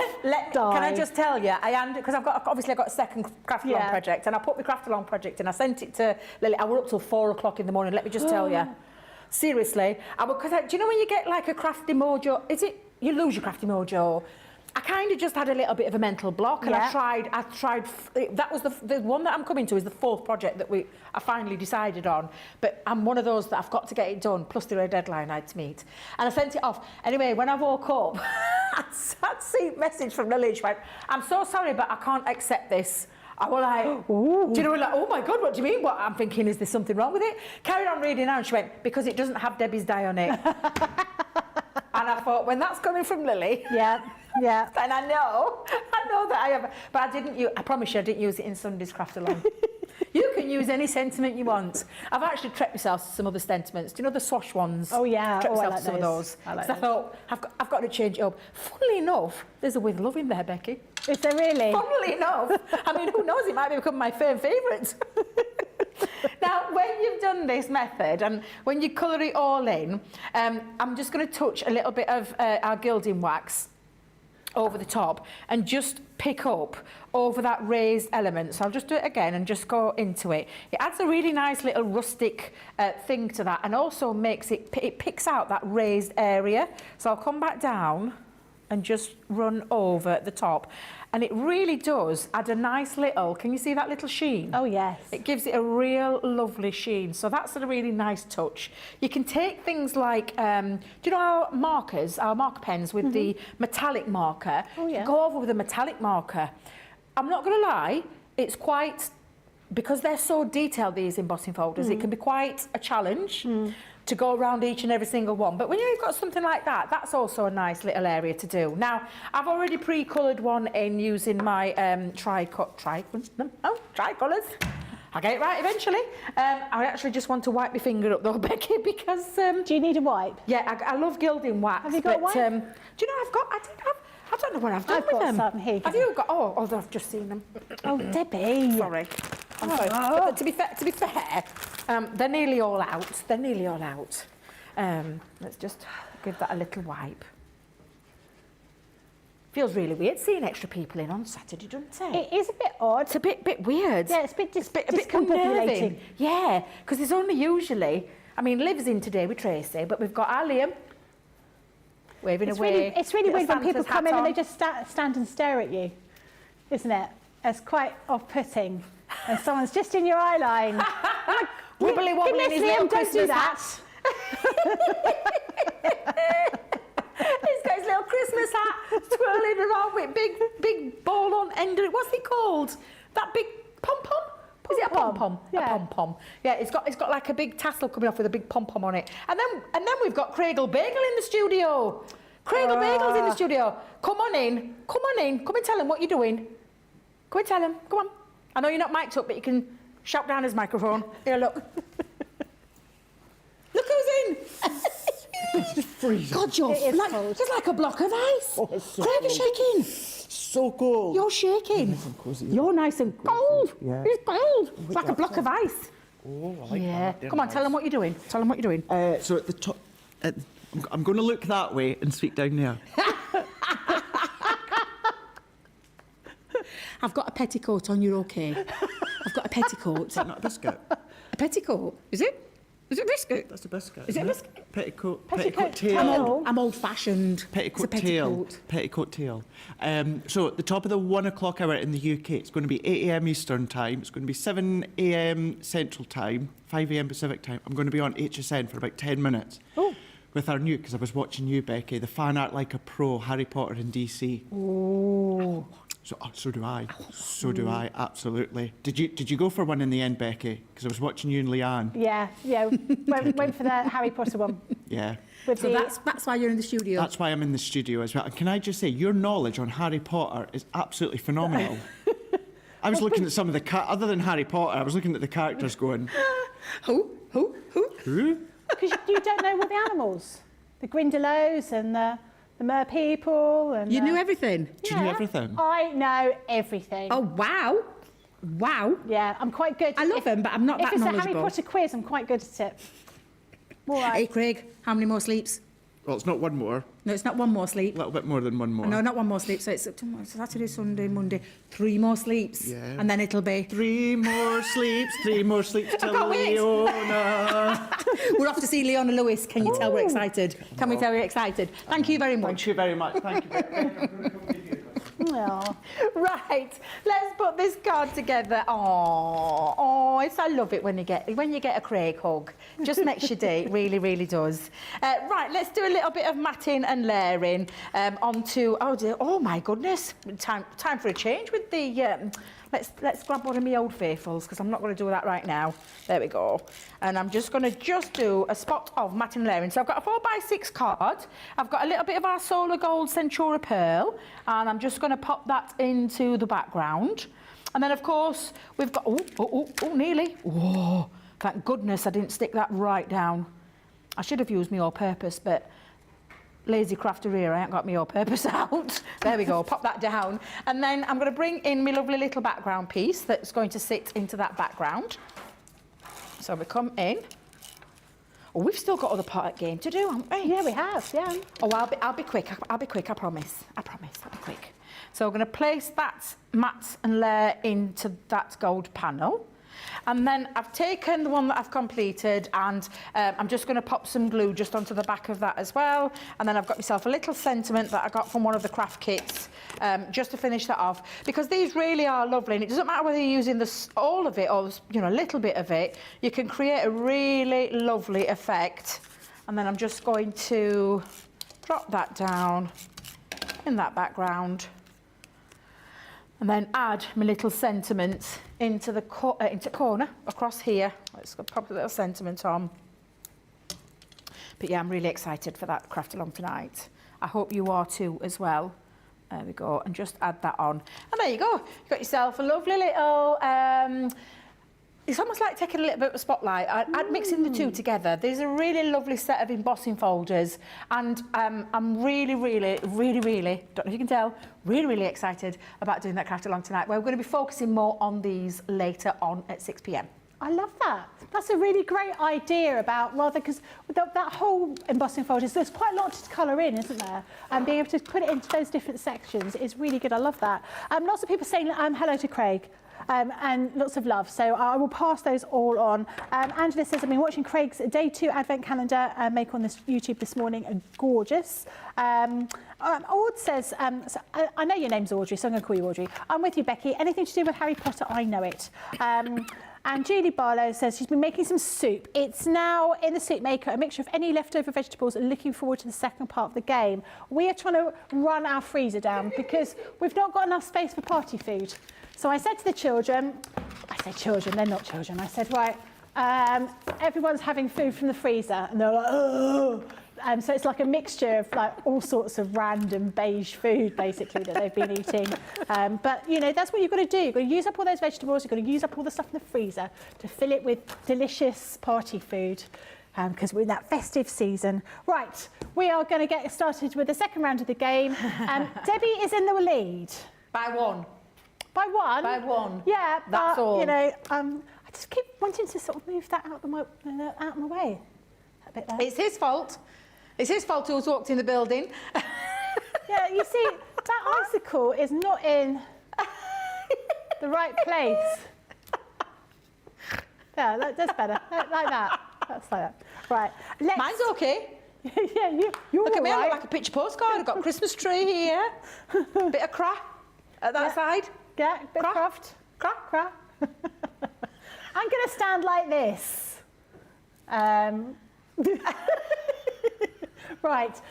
dye. Can I just tell you, because I've got a second craft along project, and I put my craft along project and I sent it to Lily. I was up till 4 o'clock in the morning. Let me just tell you, seriously, because do you know when you get like a crafty mojo? Is it you lose your crafty mojo? I kind of just had a little bit of a mental block, and I tried. That was the one that I'm coming to is the 4th project that I finally decided on. But I'm one of those that I've got to get it done. Plus there a deadline I had to meet, and I sent it off. Anyway, when I woke up, I see a message from Lily. She went, "I'm so sorry, but I can't accept this." I was like, do you know, like, oh my God, what do you mean? What I'm thinking, is there something wrong with it? Carried on reading now, and she went, because it doesn't have Debbie's dye on it. And I thought, when that's coming from Lily. Yeah. And I know that I have, but I promise you I didn't use it in Sunday's craft along. You can use any sentiment you want. I've actually treated myself to some other sentiments. Do you know the swash ones? Oh yeah, Treated myself I like to some of those. I like so I thought, I've got to change it up. Funnily enough, there's a with love in there, Becky. Is there really? Funnily enough. I mean, who knows, it might become my favourite. Now, when you've done this method and when you colour it all in, I'm just going to touch a little bit of our gilding wax over the top and just pick up over that raised element. So I'll just do it again and just go into it. It adds a really nice little rustic thing to that, and also makes it picks out that raised area. So I'll come back down and just run over the top. And it really does add a nice little, can you see that little sheen? Oh yes. It gives it a real lovely sheen. So that's a really nice touch. You can take things like, do you know our markers, our marker pens with the metallic marker? Oh yeah. Go over with a metallic marker. I'm not going to lie, it's quite, because they're so detailed, these embossing folders, it can be quite a challenge to go around each and every single one. But when you've got something like that, that's also a nice little area to do. Now, I've already pre-coloured one in using my tricolours. I'll get it right eventually. I actually just want to wipe my finger up though, Becky, because... do you need a wipe? Yeah, I love gilding wax. Have you got a wipe? Do you know, I don't know what I've done with them. Some here. Have you got? Oh, I've just seen them. Oh, Debbie. Sorry. I'm sorry. But to be fair, they're nearly all out. Let's just give that a little wipe. Feels really weird seeing extra people in on Saturday, doesn't it? It is a bit odd. It's a bit weird. Yeah, it's a bit discombobulating. unnerving. Yeah, because there's only usually, I mean, Liv's in today with Tracy, but we've got our Liam waving away. It's really weird when people Santa's come in hat and they on. just stand and stare at you, isn't it? It's quite off-putting. And someone's just in your eye line. Wibbly wobbly in his little Liam, don't do Christmas that. He's got his little Christmas hat twirling around with big ball on end. What's it called? That big pom-pom? Is it a pom-pom? Yeah. A pom-pom. Yeah, it's got like a big tassel coming off with a big pom-pom on it. And then we've got Cradle Bagel in the studio. Cradle Bagel's in the studio. Come on in. Come and tell him what you're doing. Come and tell him. Come on. I know you're not mic'd up, but you can shout down his microphone. Here, look. Look who's in. It's freezing. God, you're just like a block of ice. Oh, it's so Craig is shaking. So cold. You're shaking. Nice and cozy. You're nice and cold. Yeah. It's cold. It's like a block of ice. Oh, I like Yeah. that. Come on, tell them what you're doing. Tell them what you're doing. So at the top, I'm going to look that way and speak down there. I've got a petticoat on, you're okay. I've got a petticoat. Is that not a biscuit? A petticoat? Is it? Is it a biscuit? That's a biscuit. Is it a isn't biscuit? Petticoat tail. I'm old-fashioned. Petticoat It's a tail. petticoat. Petticoat tail. So at the top of the 1 o'clock hour in the UK, it's going to be 8 a.m. Eastern time. It's going to be 7 a.m. Central time, 5 a.m. Pacific time. I'm going to be on HSN for about 10 minutes. Oh. With our new, because I was watching you, Becky, the fan art like a pro, Harry Potter in DC. Oh. So do I. So do I, absolutely. Did you go for one in the end, Becky? Because I was watching you and Leanne. Yeah. Went for the Harry Potter one. Yeah. So that's why you're in the studio. That's why I'm in the studio as well. And can I just say, your knowledge on Harry Potter is absolutely phenomenal. I was looking at some of the other than Harry Potter, I was looking at the characters going, Who? Because you don't know all the animals. The Grindylows and the mer people. And You knew everything. do you know everything? I know everything. Oh, wow. Wow. Yeah, I'm quite good. I love them, but I'm not that If it's a Harry knowledgeable. Potter quiz, I'm quite good at it. All right. Hey, Craig, how many more sleeps? Well, it's not one more. No, it's not one more sleep. A little bit more than one more. No, not one more sleep. So it's Saturday, Sunday, Monday. 3 more sleeps. Yeah. And then it'll be... 3 more sleeps till can't wait. Leona. We're off to see Leona Lewis. Can you tell we're excited? Can we tell we're excited? Thank you very much. Thank you very much. Thank you. I'm going to come with you. Aw. Right, let's put this card together. Oh, I love it when you get a Craig hug. Just makes your day, it really, really does. Right, let's do a little bit of matting and layering onto. Oh my goodness, time for a change with the. Let's grab one of my old faithfuls because I'm not going to do that right now. There we go. And I'm just going to do a spot of matting and layering. So I've got a 4x6 card. I've got a little bit of our Solar Gold Centura Pearl. And I'm just going to pop that into the background. And then, of course, we've got... Oh, nearly. Whoa, thank goodness I didn't stick that right down. I should have used my all-purpose, but... Lazy crafter here, I ain't got my all-purpose out. There we go, pop that down. And then I'm going to bring in my lovely little background piece that's going to sit into that background. So we come in. Oh, we've still got other part of the game to do, haven't we? Yeah, we have, yeah. Oh, I'll be quick, I promise. I'll be quick. So we're going to place that mat and layer into that gold panel. And then I've taken the one that I've completed and I'm just going to pop some glue just onto the back of that as well. And then I've got myself a little sentiment that I got from one of the craft kits just to finish that off. Because these really are lovely and it doesn't matter whether you're using all of it or a little bit of it. You can create a really lovely effect. And then I'm just going to drop that down in that background. And then add my little sentiment into the corner across here. Let's pop a little sentiment on. But yeah, I'm really excited for that craft along tonight. I hope you are too as well. There we go, and just add that on. And there you go. You've got yourself a lovely little... it's almost like taking a little bit of a spotlight. I'd mixing the two together. There's a really lovely set of embossing folders, and I'm really, don't know if you can tell, really excited about doing that craft along tonight. We're going to be focusing more on these later on at 6 p.m. I love that. That's a really great idea about, because that whole embossing folder, there's quite a lot to colour in, isn't there? And being able to put it into those different sections is really good. I love that. Lots of people saying hello to Craig. and lots of love. So I will pass those all on. Angela says, I've been watching Craig's Day 2 Advent Calendar make on this YouTube this morning. Gorgeous. Aud says, so I know your name's Audrey, so I'm going to call you Audrey. I'm with you, Becky. Anything to do with Harry Potter, I know it. And Julie Barlow says she's been making some soup. It's now in the soup maker, a mixture of any leftover vegetables, and looking forward to the second part of the game. We are trying to run our freezer down because we've not got enough space for party food. So I said to the children, they're not children. I said, right, everyone's having food from the freezer. And they're like, oh. So it's like a mixture of like all sorts of random beige food, basically, that they've been eating. But, you know, that's what you've got to do. You've got to use up all those vegetables. You've got to use up all the stuff in the freezer to fill it with delicious party food, because we're in that festive season. Right, we are going to get started with the second round of the game. Debbie is in the lead. By one. By one? By one. Yeah, That's but, all. you know, I just keep wanting to sort of move that out of my way. A bit there. It's his fault. It's his fault who's walked in the building. Yeah, you see, that icicle is not in the right place. Yeah, that's better. Like that. That's like that. Right. Mine's okay. Yeah, you're Look at me, I all look right. like a picture postcard. I've got a Christmas tree here. Bit of craft at that side. Yeah, bit of craft. Craft. I'm going to stand like this. Right.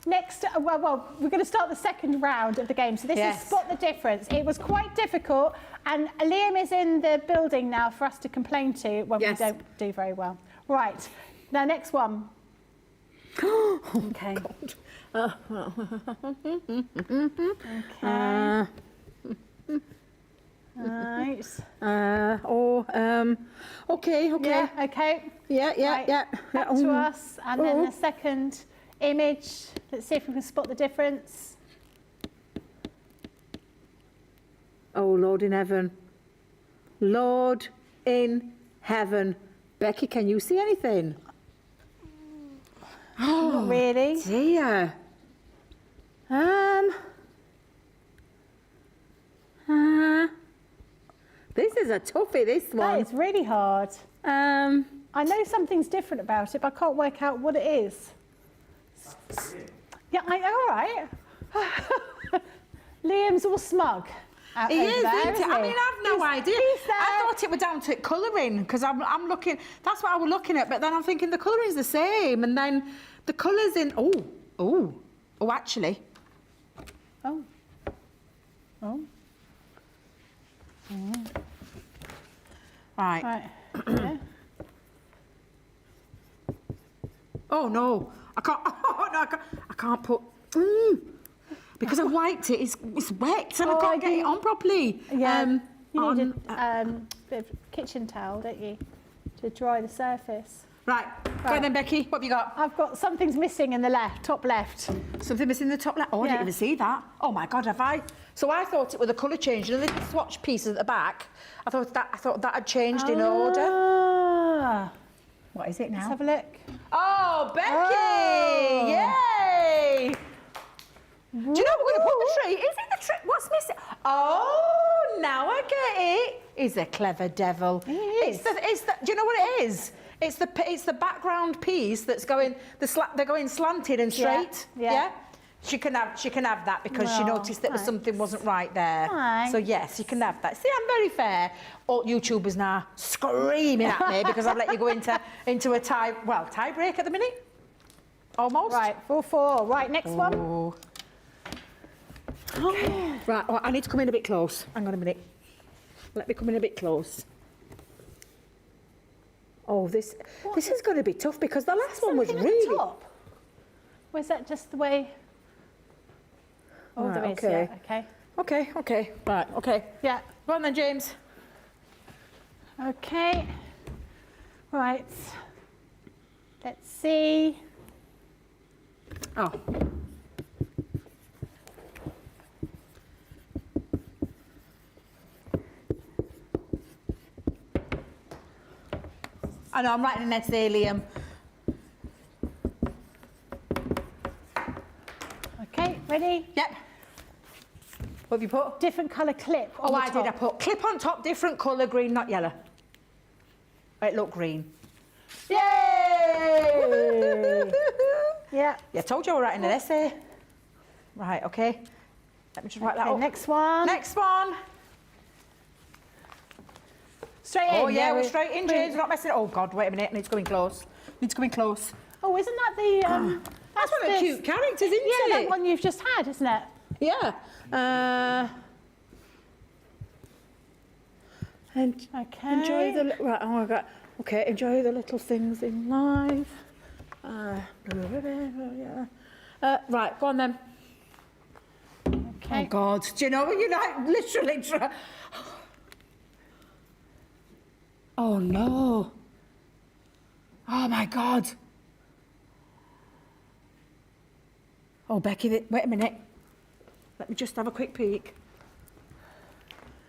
Next, well, we're going to start the second round of the game. So this is Spot the Difference. It was quite difficult, and Liam is in the building now for us to complain to when we don't do very well. Right. Now, next one. Okay. Okay. Right. Okay. Yeah, okay. Yeah. Back to us, and then the second image. Let's see if we can spot the difference. Oh, Lord in heaven. Lord in heaven. Becky, can you see anything? Not really. Dear. This is a toughie, this one. That is really hard. I know something's different about it, but I can't work out what it is. Yeah, all right. Liam's all smug. He is, there, isn't he? I mean, I've no idea. He's there. I thought it was down to colouring, because I'm looking, that's what I was looking at, but then I'm thinking the colouring's the same, and then the colours in, oh, actually. Oh. Right. Yeah. Oh no, I can't put, because I wiped it, it's wet, and I can't get it on properly. Yeah, you need a bit of kitchen towel, don't you, to dry the surface. Right, go on then, Becky, what have you got? I've got something's missing in the top left. Something missing in the top left? Oh, I didn't even see that. Oh my God, have I? So I thought it was a colour change, you know, the swatch pieces at the back. I thought that had changed in order. What is it now? Let's have a look. Oh, Becky! Yay! Do you know we're going to put the tree? Is it the tree? What's missing? Oh, now I get it. He's a clever devil. He is. It's the. Do you know what it is? It's the background piece that's going. They're going slanted and straight. Yeah. She can have that because she noticed that something wasn't right there. Thanks. So yes, you can have that. See, I'm very fair. All YouTubers now screaming at me because I've let you go into a tie break at the minute. Almost. Right, 4-4. Right, next one. Okay. Right, I need to come in a bit close. Hang on a minute. Let me come in a bit close. Oh, this is going to be tough because the last one was really. Top? Or is that just the way? Oh, Right, there is. okay. Yeah, okay. Okay. Right, okay. Yeah. Go on then, James. Okay. Right. Let's see. Oh. I know, I'm writing an essay, Liam. Okay, ready? Yep. What have you put? Different colour clip on Oh, the I did. I top. put clip on top, different colour, green, not yellow. It looked green. Yay! Yeah. Yeah, I told you I was writing an essay. Right, okay. Let me just write that Okay, up. next one. Next one. Straight in. Oh, yeah, we're we- straight in, James. We're not messing it. Oh, God, wait a minute. I need to go in close. Need to go in close. Oh, isn't that the... That's one of the cute characters, isn't Yeah, it? that one you've just had, isn't it? Yeah. And Okay. enjoy the right. Oh my God. Okay, enjoy the little things in life. Right, go on then. Okay. Oh God, do you know when you like literally try? Oh no. Oh my God. Oh Becky, wait a minute. Let me just have a quick peek.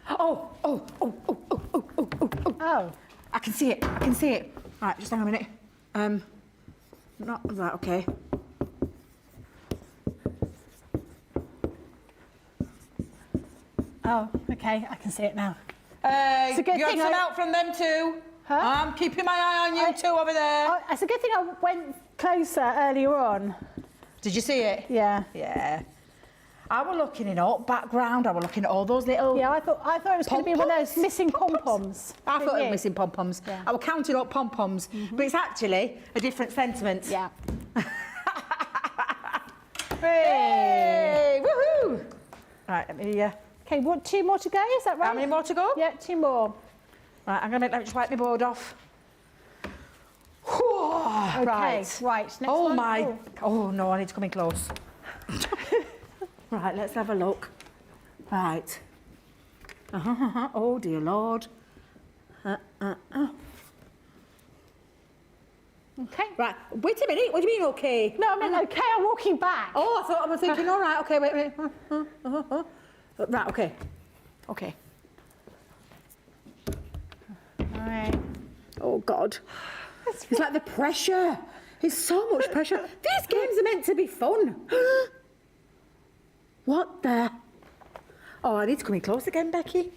Oh. Oh. I can see it. I can see it. Right, just hang on a minute. Not right. Okay. Oh, okay, I can see it now. It's a good you have thing some I- help from them too. Huh? I'm keeping my eye on you two over there. Oh, it's a good thing I went closer earlier on. Did you see it? Yeah. Yeah. I was looking it up, background. I was looking at all those little. Yeah, I thought it was going to be one of those Pom-poms? missing pom-poms. I thought it Didn't was missing pom-poms. Yeah. I was counting up pom-poms, but it's actually a different sentiment. Yeah. Hey! Woohoo! Right, let me. Okay, what, 2 more to go, is that right? How many more to go? Yeah, 2 more. Right, I'm gonna let me just wipe my board off. Okay, Right. right. Next Oh one. my. Oh. Oh no, I need to come in close. Right, let's have a look. Right. Oh dear Lord. Okay. Right, wait a minute. What do you mean, okay? No, I mean, okay, I'm walking back. Oh, I thought I was thinking, all right, okay, wait a minute. Right, okay. Okay. All right. Oh, God. It's like the pressure. It's so much pressure. These games are meant to be fun. What the? Oh, I need to come in close again, Becky.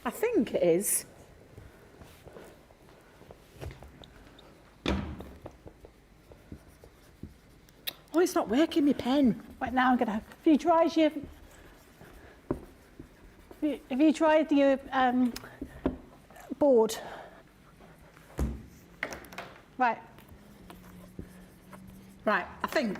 I think it is. Oh, it's not working, my pen. Right, now I'm going to... Have you dried your... Have you dried your board? Right. Right, I think.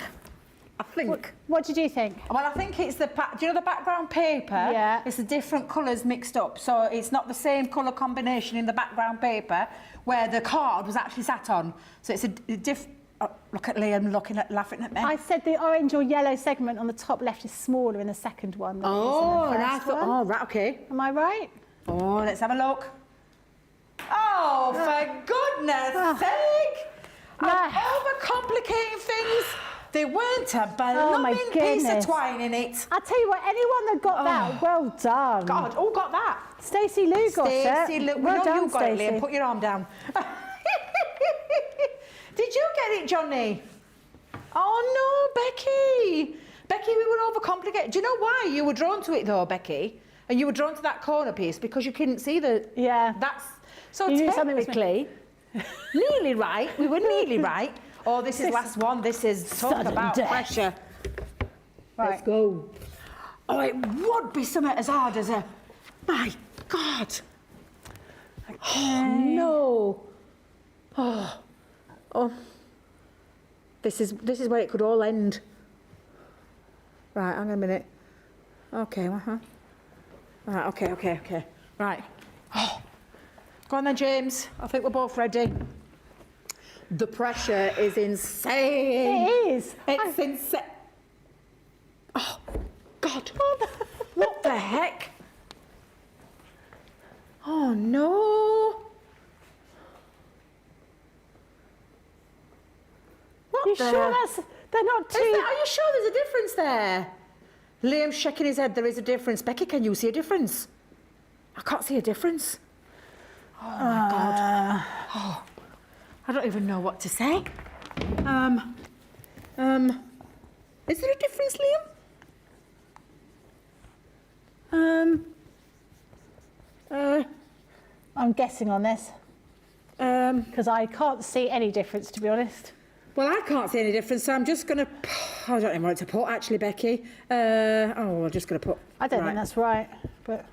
What did you think? Well, I think it's the... Do you know the background paper? Yeah. It's the different colours mixed up. So it's not the same colour combination in the background paper where the card was actually sat on. So it's a different... Oh, look at Liam laughing at me. I said the orange or yellow segment on the top left is smaller in the second one than it is Oh, in the and I first thought... one. Oh, right, OK. Am I right? Oh, let's have a look. Oh, for goodness sake! I'm overcomplicating things. They weren't a blooming piece of goodness. twine in it. I'll tell you what, anyone that got that, well done. God, who got that? Stacey Lou got it. Stacey Lou, we well know done, you got it, Stacey. Liam. Put your arm down. Did you get it, Johnny? Oh, no, Becky. Becky, we were overcomplicated. Do you know why you were drawn to it, though, Becky? And you were drawn to that corner piece because you couldn't see the... Yeah. That's... So You knew something was technically, nearly right. We were nearly right. Oh, this is last one. This is talk Sudden about death. pressure. Right. Let's go. Oh, it would be something as hard as a... My God. Oh, no. Oh. This is where it could all end. Right, hang on a minute. Okay, Right, okay. Right. Oh. Go on then, James. I think we're both ready. The pressure is insane. It is. It's insane. Oh, God. What the heck? Oh, no. What You the... sure they're not too... Are you sure there's a difference there? Liam's shaking his head. There is a difference. Becky, can you see a difference? I can't see a difference. Oh, my God. Oh, I don't even know what to say. Is there a difference, Liam? I'm guessing on this because I can't see any difference, to be honest. Well, I can't see any difference, so I'm just going to... I don't know what to put, actually, Becky. I'm just going to put... I don't think that's right, but...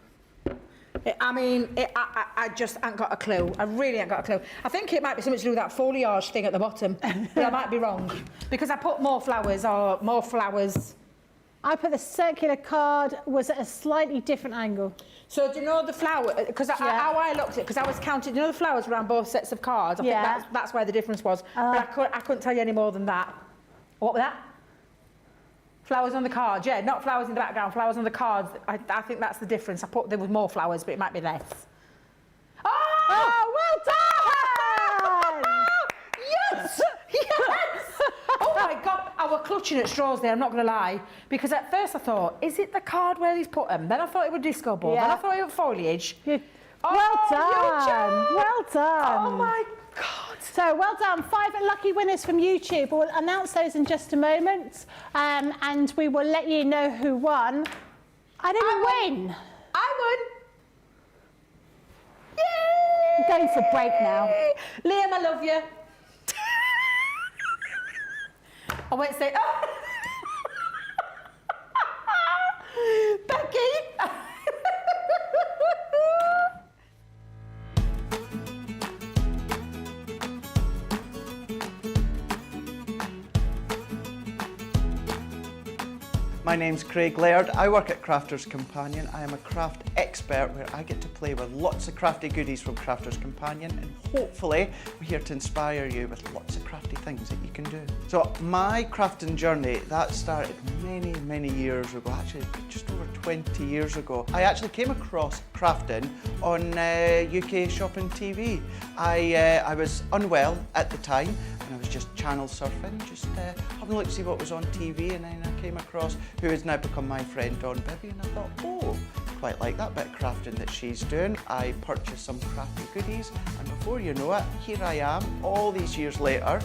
I just ain't got a clue. I really ain't got a clue. I think it might be something to do with that foliage thing at the bottom, but I might be wrong. Because I put more flowers or more flowers. I put the circular card was at a slightly different angle. So do you know the flower? Because how I looked at it, because I was counting, you know the flowers around both sets of cards? I think that's where the difference was. But I couldn't tell you any more than that. What was that? Flowers on the cards, yeah, not flowers in the background, flowers on the cards. I think that's the difference. I put there was more flowers, but it might be less. Oh, well done! Yes! Yes! Oh my God, I was clutching at straws there, I'm not going to lie. Because at first I thought, is it the card where he's put them? Then I thought it was disco ball, then I thought it was foliage. Well done! Well done! Oh my God. So well done, 5 lucky winners from YouTube. We'll announce those in just a moment, and we will let you know who won. I didn't win. I won. Yay! I'm going for a break now. Liam, I love you. I won't say. Becky. My name's Craig Laird. I work at Crafters Companion. I am a craft expert where I get to play with lots of crafty goodies from Crafters Companion, and hopefully we're here to inspire you with lots of crafty things that you can do. So my crafting journey, that started many, many years ago, actually just over 20 years ago. I actually came across crafting on UK Shopping TV. I was unwell at the time, and I was just channel surfing, just having a look to see what was on TV, and then I came across who has now become my friend, Debby, and I thought, oh, quite like that bit of crafting that she's doing. I purchased some crafty goodies, and before you know it, here I am, all these years later,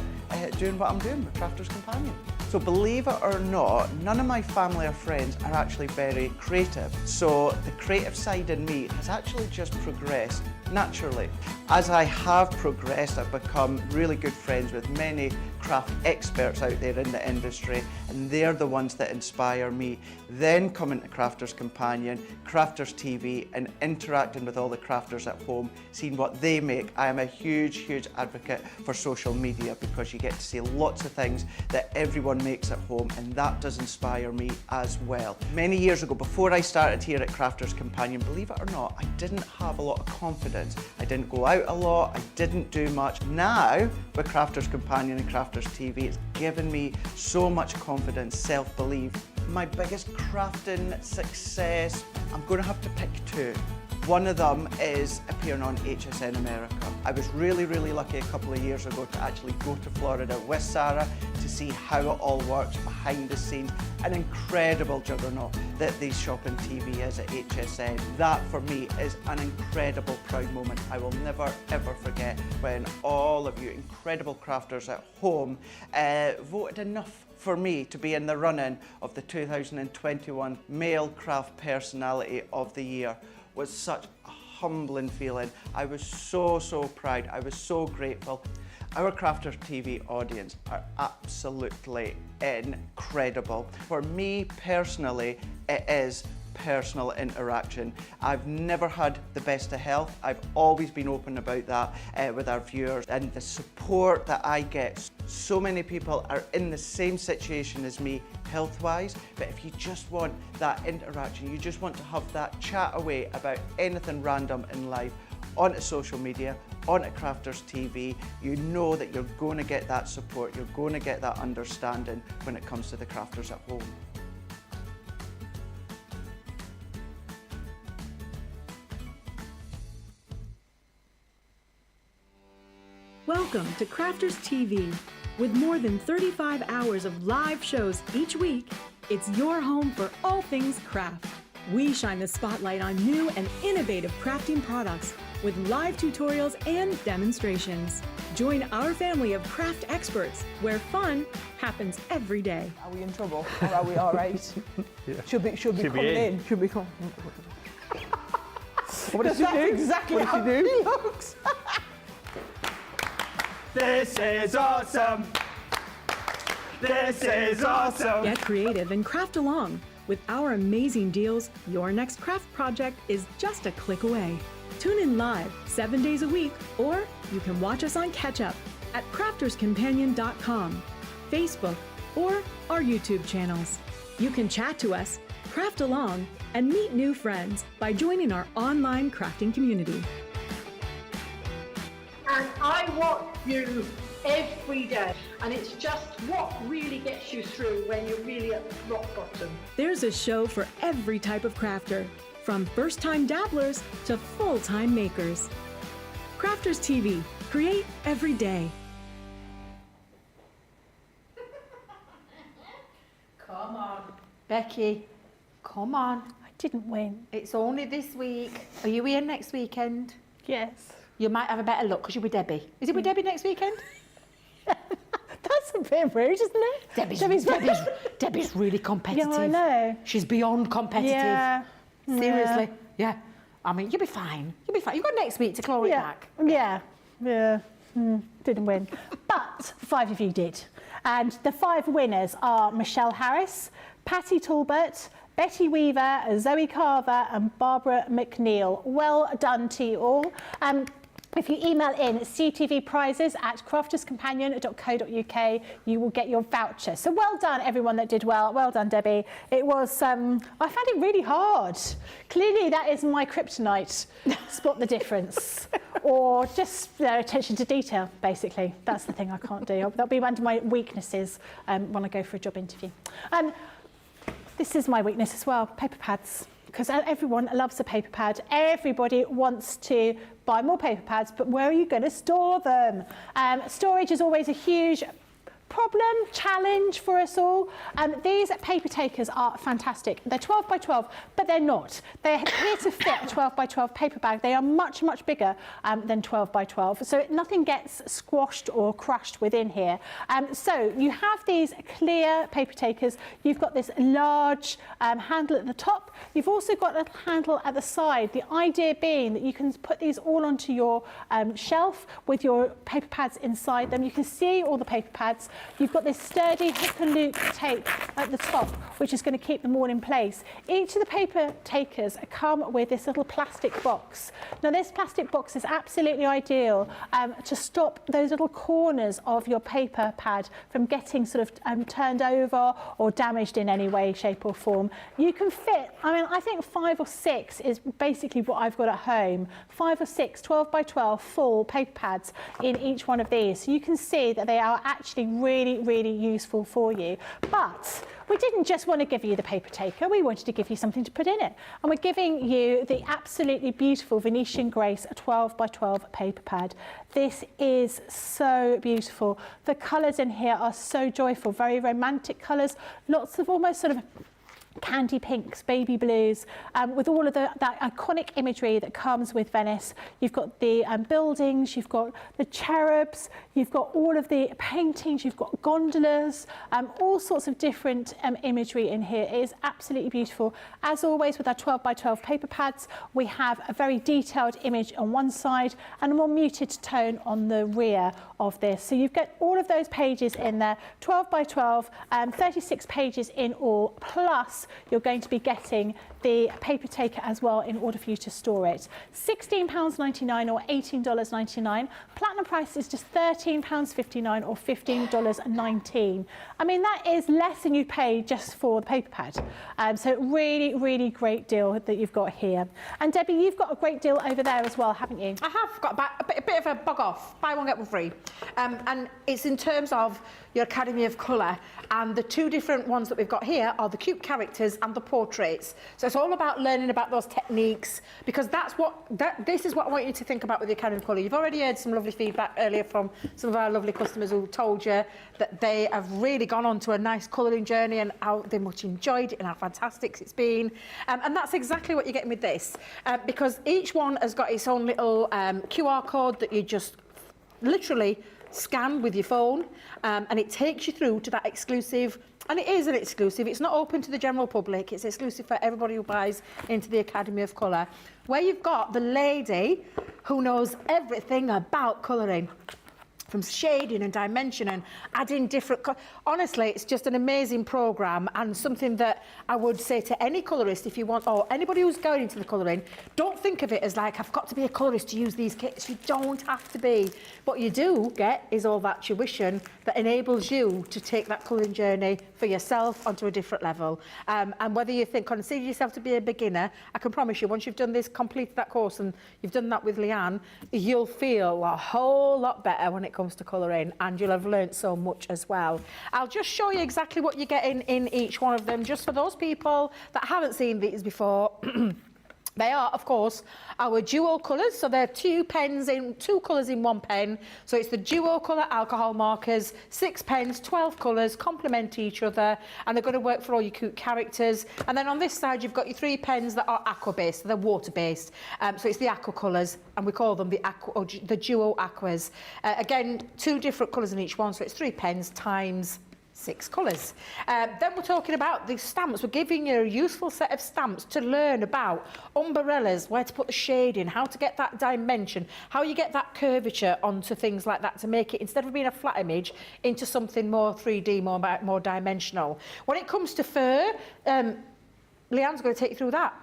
doing what I'm doing with Crafters Companion. So believe it or not, none of my family or friends are actually very creative. So the creative side in me has actually just progressed naturally. As I have progressed, I've become really good friends with many craft experts out there in the industry, and they're the ones that inspire me. Then coming to Crafters Companion, Crafters TV, and interacting with all the crafters at home, seeing what they make. I am a huge, huge advocate for social media because you get to see lots of things that everyone makes at home, and that does inspire me as well. Many years ago, before I started here at Crafters Companion, believe it or not, I didn't have a lot of confidence. I didn't go out a lot, I didn't do much. Now, with Crafters Companion and Crafters TV, it's given me so much confidence, self-belief. My biggest crafting success, I'm going to have to pick two. One of them is appearing on HSN America. I was really, really lucky a couple of years ago to actually go to Florida with Sarah to see how it all works behind the scenes. An incredible juggernaut that the shopping TV is at HSN. That for me is an incredible proud moment. I will never ever forget when all of you incredible crafters at home voted enough for me to be in the running of the 2021 Male Craft Personality of the Year. Was such a humbling feeling. I was so, so proud. I was so grateful. Our Crafters TV audience are absolutely incredible. For me personally, it is personal interaction. I've never had the best of health. I've always been open about that with our viewers, and the support that I get. So many people are in the same situation as me health-wise, but if you just want that interaction, you just want to have that chat away about anything random in life, onto social media, onto Crafters TV, you know that you're going to get that support, you're going to get that understanding when it comes to the crafters at home. Welcome to Crafters TV. With more than 35 hours of live shows each week, it's your home for all things craft. We shine the spotlight on new and innovative crafting products with live tutorials and demonstrations. Join our family of craft experts where fun happens every day. Are we in trouble or are we all right? Should be coming in. Should be coming. What does she do? Exactly how he looks. This is awesome. This is awesome. Get creative and craft along. With our amazing deals, your next craft project is just a click away. Tune in live 7 days a week, or you can watch us on Catch Up at crafterscompanion.com, Facebook, or our YouTube channels. You can chat to us, craft along, and meet new friends by joining our online crafting community. And I watch you every day, and it's just what really gets you through when you're really at rock bottom. There's a show for every type of crafter, from first-time dabblers to full-time makers. Crafters TV, create every day. Come on. Becky, come on. I didn't win. It's only this week. Are you here next weekend? Yes. You might have a better luck because you're with Debbie. Is it with Debbie next weekend? That's a bit rude, isn't it? Debbie's really competitive. Yeah, I know. She's beyond competitive. Yeah. Seriously. Yeah. I mean, you'll be fine. You'll be fine. You've got next week to claw it back. Yeah. Didn't win. But 5 of you did. And the 5 winners are Michelle Harris, Patty Talbot, Betty Weaver, Zoe Carver and Barbara McNeil. Well done to you all. If you email in ctvprizes@crafterscompanion.co.uk, you will get your voucher. So well done, everyone that did well. Well done, Debbie. It was, I found it really hard. Clearly, that is my kryptonite. Spot the difference. Or just attention to detail, basically. That's the thing I can't do. That'll be one of my weaknesses when I go for a job interview. This is my weakness as well, paper pads. Because everyone loves a paper pad. Everybody wants to buy more paper pads, but where are you going to store them? Storage is always a huge problem, challenge for us all. These paper takers are fantastic. They're 12 by 12, but they're not. They're here to fit a 12 by 12 paper bag. They are much, much bigger than 12 by 12. So nothing gets squashed or crushed within here. So you have these clear paper takers. You've got this large handle at the top. You've also got a handle at the side. The idea being that you can put these all onto your shelf with your paper pads inside them. You can see all the paper pads. You've got this sturdy hook and loop tape at the top, which is going to keep them all in place. Each of the paper takers come with this little plastic box. Now, this plastic box is absolutely ideal to stop those little corners of your paper pad from getting sort of turned over or damaged in any way, shape or form. You can fit, I think 5 or 6 is basically what I've got at home. 5 or 6 12 by 12 full paper pads in each one of these. So you can see that they are actually really, really useful for you. But we didn't just want to give you the paper taker, we wanted to give you something to put in it. And we're giving you the absolutely beautiful Venetian Grace 12 by 12 paper pad. This is so beautiful. The colours in here are so joyful, very romantic colours, lots of almost sort of candy pinks, baby blues, with all of that iconic imagery that comes with Venice. You've got the buildings, you've got the cherubs, you've got all of the paintings, you've got gondolas, all sorts of different imagery in here. It is absolutely beautiful. As always with our 12 by 12 paper pads, we have a very detailed image on one side and a more muted tone on the rear of this. So you've got all of those pages in there, 12 by 12, 36 pages in all, plus you're going to be getting the paper taker as well in order for you to store it. £16.99 or $18.99. Platinum price is just £13.59 or $15.19. That is less than you pay just for the paper pad. So really, really great deal that you've got here. And Debbie, you've got a great deal over there as well, haven't you? I have got a bit of a bug off. Buy one, get one free. And it's in terms of your Academy of Colour. And the 2 different ones that we've got here are the cute characters and the portraits. So it's all about learning about those techniques, because this is what I want you to think about with the Academy of Colour. You've already heard some lovely feedback earlier from some of our lovely customers who told you that they have really gone on to a nice colouring journey and how they much enjoyed it and how fantastic it's been. And that's exactly what you're getting with this, because each one has got its own little QR code that you just literally scan with your phone, and it takes you through to that exclusive, and it is an exclusive, it's not open to the general public, it's exclusive for everybody who buys into the Academy of Colour, where you've got the lady who knows everything about colouring, from shading and dimension and adding different... Honestly, it's just an amazing programme, and something that I would say to any colourist, if you want, or anybody who's going into the colouring, don't think of it as like, I've got to be a colourist to use these kits. You don't have to be. What you do get is all that tuition that enables you to take that colouring journey for yourself onto a different level. And whether you consider yourself to be a beginner, I can promise you, once you've done this, completed that course, and you've done that with Leanne, you'll feel a whole lot better when it comes to colouring, and you'll have learnt so much as well. I'll just show you exactly what you're getting in each one of them, just for those people that haven't seen these before. They are, of course, our duo colours. So they're two colours in one pen. So it's the duo colour alcohol markers, 6 pens, 12 colours, complement each other, and they're going to work for all your cute characters. And then on this side, you've got your 3 pens that are aqua-based, so they're water-based. So it's the aqua colours, and we call them the duo aquas. Again, 2 different colours in each one, so it's 3 pens times 6 colours. Then we're talking about the stamps. We're giving you a useful set of stamps to learn about umbrellas, where to put the shade in, how to get that dimension, how you get that curvature onto things like that to make it, instead of being a flat image, into something more 3D, more dimensional. When it comes to fur, Leanne's going to take you through that.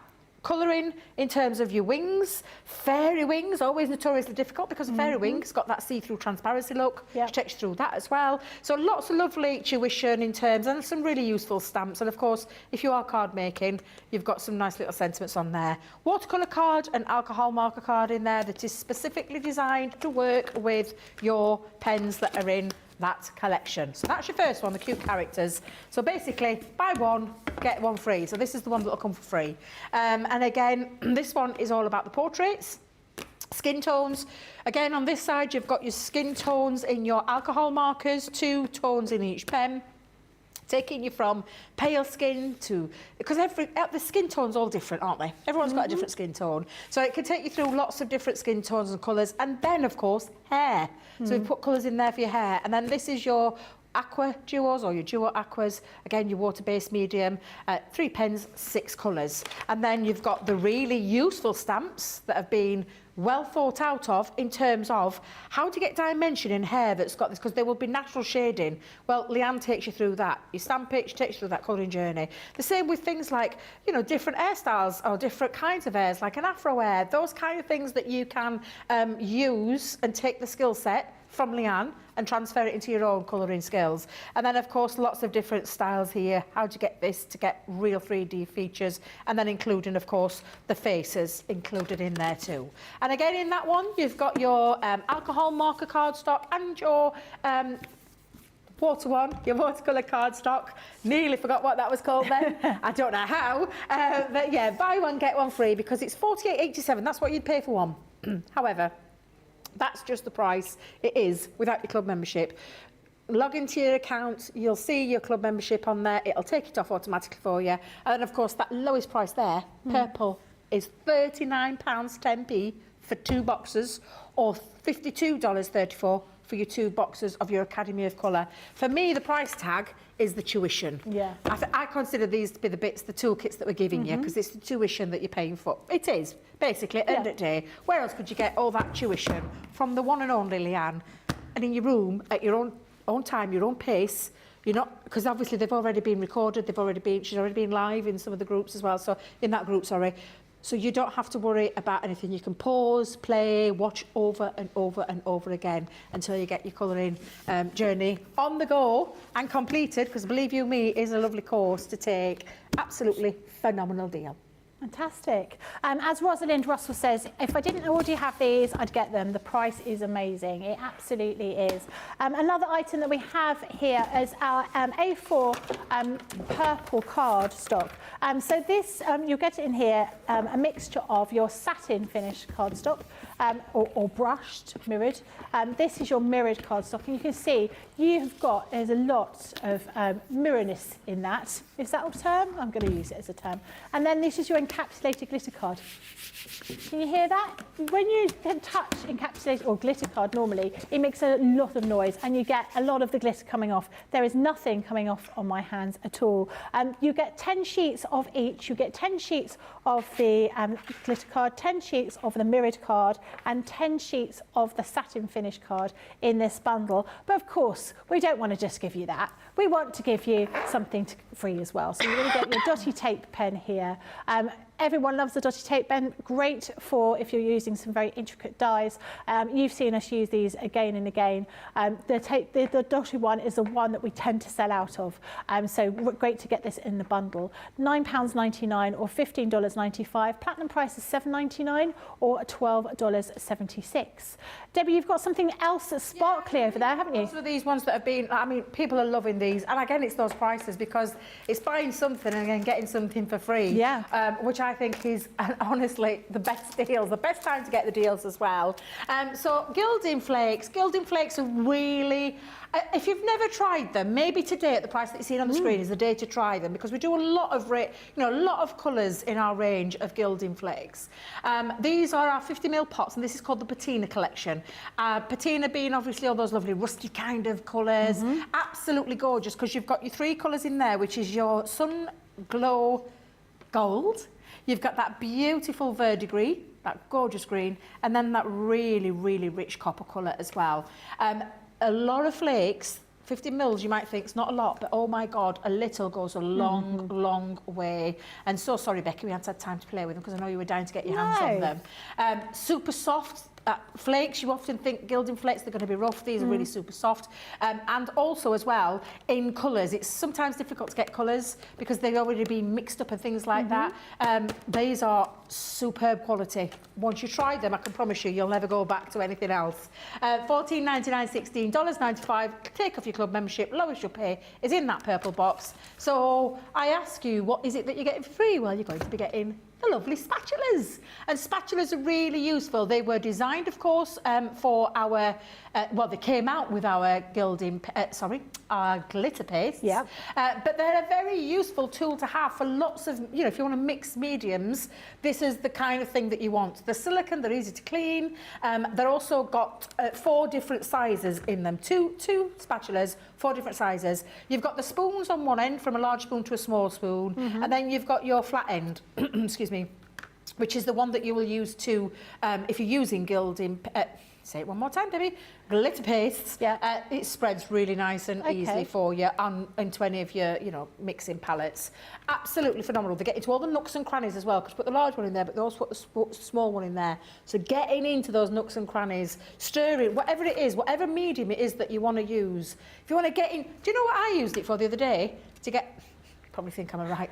Colouring in terms of your wings, fairy wings, always notoriously difficult because a fairy wing's got that see-through transparency look, which takes you through that as well. So lots of lovely tuition in terms, and some really useful stamps. And of course, if you are card making, you've got some nice little sentiments on there. Watercolour card and alcohol marker card in there that is specifically designed to work with your pens that are in that collection. So that's your first one, the cute characters. So basically, buy one, get one free. So this is the one that will come for free. And again, this one is all about the portraits. Skin tones. Again, on this side, you've got your skin tones in your alcohol markers, 2 tones in each pen. Taking you from pale skin to... Because the skin tone's all different, aren't they? Everyone's got a different skin tone. So it can take you through lots of different skin tones and colours. And then, of course, hair. So we put colours in there for your hair. And then this is your aqua duos, or your duo aquas. Again, your water-based medium. 3 pens, 6 colours. And then you've got the really useful stamps that have been well thought out of, in terms of how to get dimension in hair that's got this, because there will be natural shading. Well, Leanne takes you through that. You stamp it, she takes you through that colouring journey. The same with things like, you know, different hairstyles or different kinds of hairs, like an afro hair, those kind of things that you can use and take the skill set from Leanne and transfer it into your own colouring skills. And then, of course, lots of different styles here. How do you get this to get real 3D features? And then including, of course, the faces included in there too. And again, in that one, you've got your alcohol marker cardstock and your your watercolour cardstock. Nearly forgot what that was called then. I don't know how. But yeah, buy one, get one free, because it's $48.87. That's what you'd pay for one. However, that's just the price it is without your club membership. Log into your account, you'll see your club membership on there, it'll take it off automatically for you. And then, of course, that lowest price there, purple, is £39.10p for 2 boxes, or $52.34 for your 2 boxes of your Academy of Colour. For me, the price tag is the tuition. Yeah. I consider these to be the bits, the toolkits that we're giving you, because it's the tuition that you're paying for. It is, basically, at the end of the day. Where else could you get all that tuition from the one and only Leanne, and in your room, at your own time, your own pace? You're not, because obviously they've already been recorded, she's already been live in some of the groups as well, so in that group, sorry. So you don't have to worry about anything. You can pause, play, watch over and over and over again until you get your colouring journey on the go and completed, because believe you me, it is a lovely course to take. Absolutely phenomenal deal. Fantastic. As Rosalind Russell says, if I didn't already have these, I'd get them. The price is amazing. It absolutely is. Another item that we have here is our A4 purple card stock. So this, you'll get it in here, a mixture of your satin finished cardstock or brushed, mirrored. This is your mirrored cardstock, and you can see there's a lot of mirrorness in that. Is that a term? I'm going to use it as a term. And then this is your encapsulated glitter card. Can you hear that? When you touch encapsulated or glitter card normally, it makes a lot of noise and you get a lot of the glitter coming off. There is nothing coming off on my hands at all. You get 10 sheets of each. You get 10 sheets of the glitter card, 10 sheets of the mirrored card, and 10 sheets of the satin finish card in this bundle. But of course, we don't want to just give you that. We want to give you something free as well. So you're going to get your dotty tape pen here. Everyone loves the dotty tape pen. Great for if you're using some very intricate dies. You've seen us use these again and again. The dotty one is the one that we tend to sell out of. So great to get this in the bundle. £9.99 or $15.95. Platinum price is $7.99 or $12.76. Debbie, you've got something else that's sparkly over there, haven't you? Those are these ones that have been, I mean, people are loving these. And again, it's those prices because it's buying something and then getting something for free. Yeah. Which I think is honestly the best deals, the best time to get the deals as well. So Gilding flakes are really, if you've never tried them, maybe today at the price that you're seeing on the screen is the day to try them because we do a lot of colours in our range of Gilding flakes. These are our 50ml pots and this is called the patina collection. Patina being obviously all those lovely rusty kind of colours, absolutely gorgeous because you've got your 3 colours in there, which is your Sun Glow Gold. You've got that beautiful verdigris, that gorgeous green, and then that really, really rich copper colour as well. A lot of flakes, 50 mils, you might think it's not a lot, but oh my God, a little goes a long, long way. And so sorry, Becky, we haven't had time to play with them because I know you were dying to get your hands on them. Super soft. Flakes, you often think Gilding flakes, they're going to be rough. These are really super soft. And also as well, in colours, it's sometimes difficult to get colours because they've already been mixed up and things like that. These are superb quality. Once you try them, I can promise you, you'll never go back to anything else. $14.99, $16.95. Take off your club membership. Lowest you'll pay is in that purple box. So I ask you, what is it that you're getting for free? Well, you're going to be getting the lovely spatulas. And spatulas are really useful. They were designed, of course, for our, they came out with our our glitter pastes. Yeah. But they're a very useful tool to have for lots of, if you want to mix mediums, this is the kind of thing that you want. They're silicone, they're easy to clean. They're also got 4 different sizes in them. Two spatulas, 4 different sizes. You've got the spoons on one end, from a large spoon to a small spoon, and then you've got your flat end, excuse me, which is the one that you will use to, if you're using Gilding, say it one more time, Debbie, glitter pastes, it spreads really nice and easily for you into any of your, mixing palettes. Absolutely phenomenal. They get into all the nooks and crannies as well, because put the large one in there, but they also put the small one in there. So getting into those nooks and crannies, stirring, whatever it is, whatever medium it is that you want to use. If you want to get in, do you know what I used it for the other day? To get, you probably think I'm right.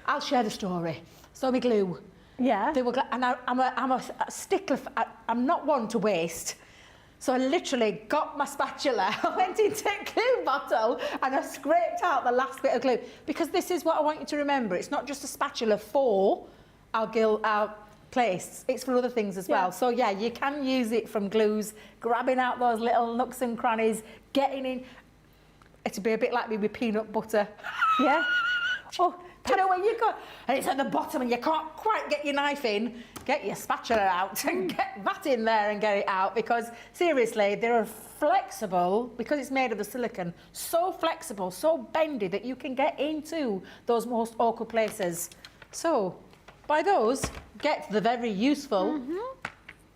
I'll share the story. So my glue. Yeah. They were, and I'm a stickler. I'm not one to waste. So I literally got my spatula, I went into a glue bottle and I scraped out the last bit of glue. Because this is what I want you to remember. It's not just a spatula for our pastes. It's for other things as well. So yeah, you can use it from glues, grabbing out those little nooks and crannies, getting in. It'd be a bit like me with peanut butter. Yeah. Oh, do you know where you go? And it's at the bottom and you can't quite get your knife in. Get your spatula out and get that in there and get it out, because seriously, they're flexible because it's made of the silicone. So flexible, so bendy that you can get into those most awkward places. So, by those, get the very useful,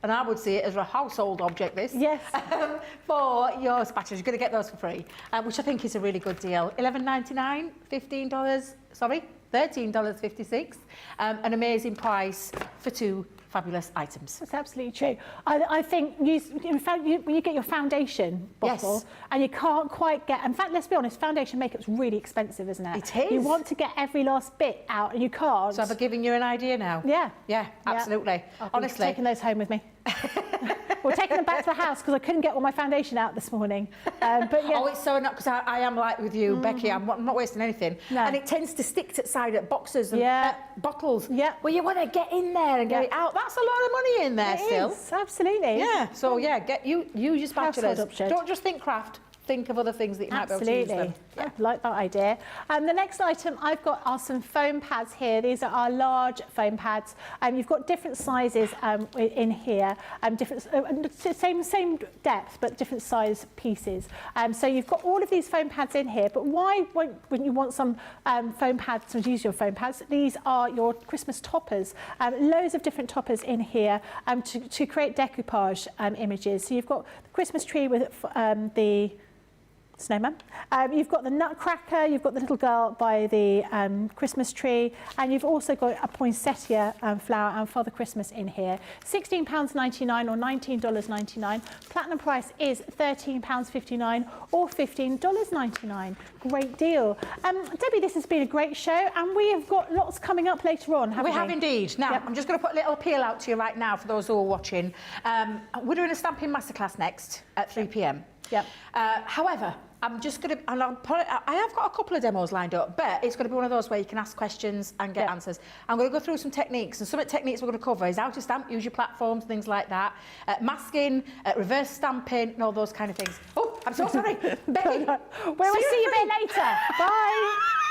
and I would see it as a household object, this. Yes. For your spatulas. You're going to get those for free, which I think is a really good deal. $11.99, $13.56. An amazing price for 2 fabulous items. That's absolutely true. I think when you get your foundation bottle and you can't quite get, in fact, let's be honest, foundation makeup's really expensive, isn't it? It is. You want to get every last bit out and you can't. So have I given you an idea now? Yeah. Yeah, absolutely. Honestly. Taking those home with me. We're taking them back to the house because I couldn't get all my foundation out this morning. But yeah. Oh, it's so not, because I am like with you, Becky. I'm not wasting anything. No. And it tends to stick to side at boxes and bottles. Yeah. Well, you want to get in there and get it out. That's a lot of money in there still. It is, absolutely. Yeah. So yeah, use your spatulas. Don't just think craft. think of other things that you might be able to use them. I like that idea. And the next item I've got are some foam pads here. These are our large foam pads. You've got different sizes in here, same depth, but different size pieces. So you've got all of these foam pads in here, but why wouldn't you want some foam pads to use your foam pads? These are your Christmas toppers. Loads of different toppers in here to create decoupage images. So you've got the Christmas tree with the snowman. You've got the nutcracker, you've got the little girl by the Christmas tree, and you've also got a poinsettia flower and Father Christmas in here. £16.99 or $19.99. Platinum price is £13.59 or $15.99. Great deal. Debbie, this has been a great show, and we have got lots coming up later on, haven't we? We have indeed. Now, I'm just going to put a little appeal out to you right now for those who are watching. We're doing a stamping masterclass next at 3 p.m. Yep. However, I'm just going to, and I have got a couple of demos lined up, but it's going to be one of those where you can ask questions and get answers. I'm going to go through some techniques, and some of the techniques we're going to cover is how to stamp, use your platforms, things like that, masking, reverse stamping, and all those kind of things. Oh, I'm so sorry. Becky, we'll see you a bit later. Bye.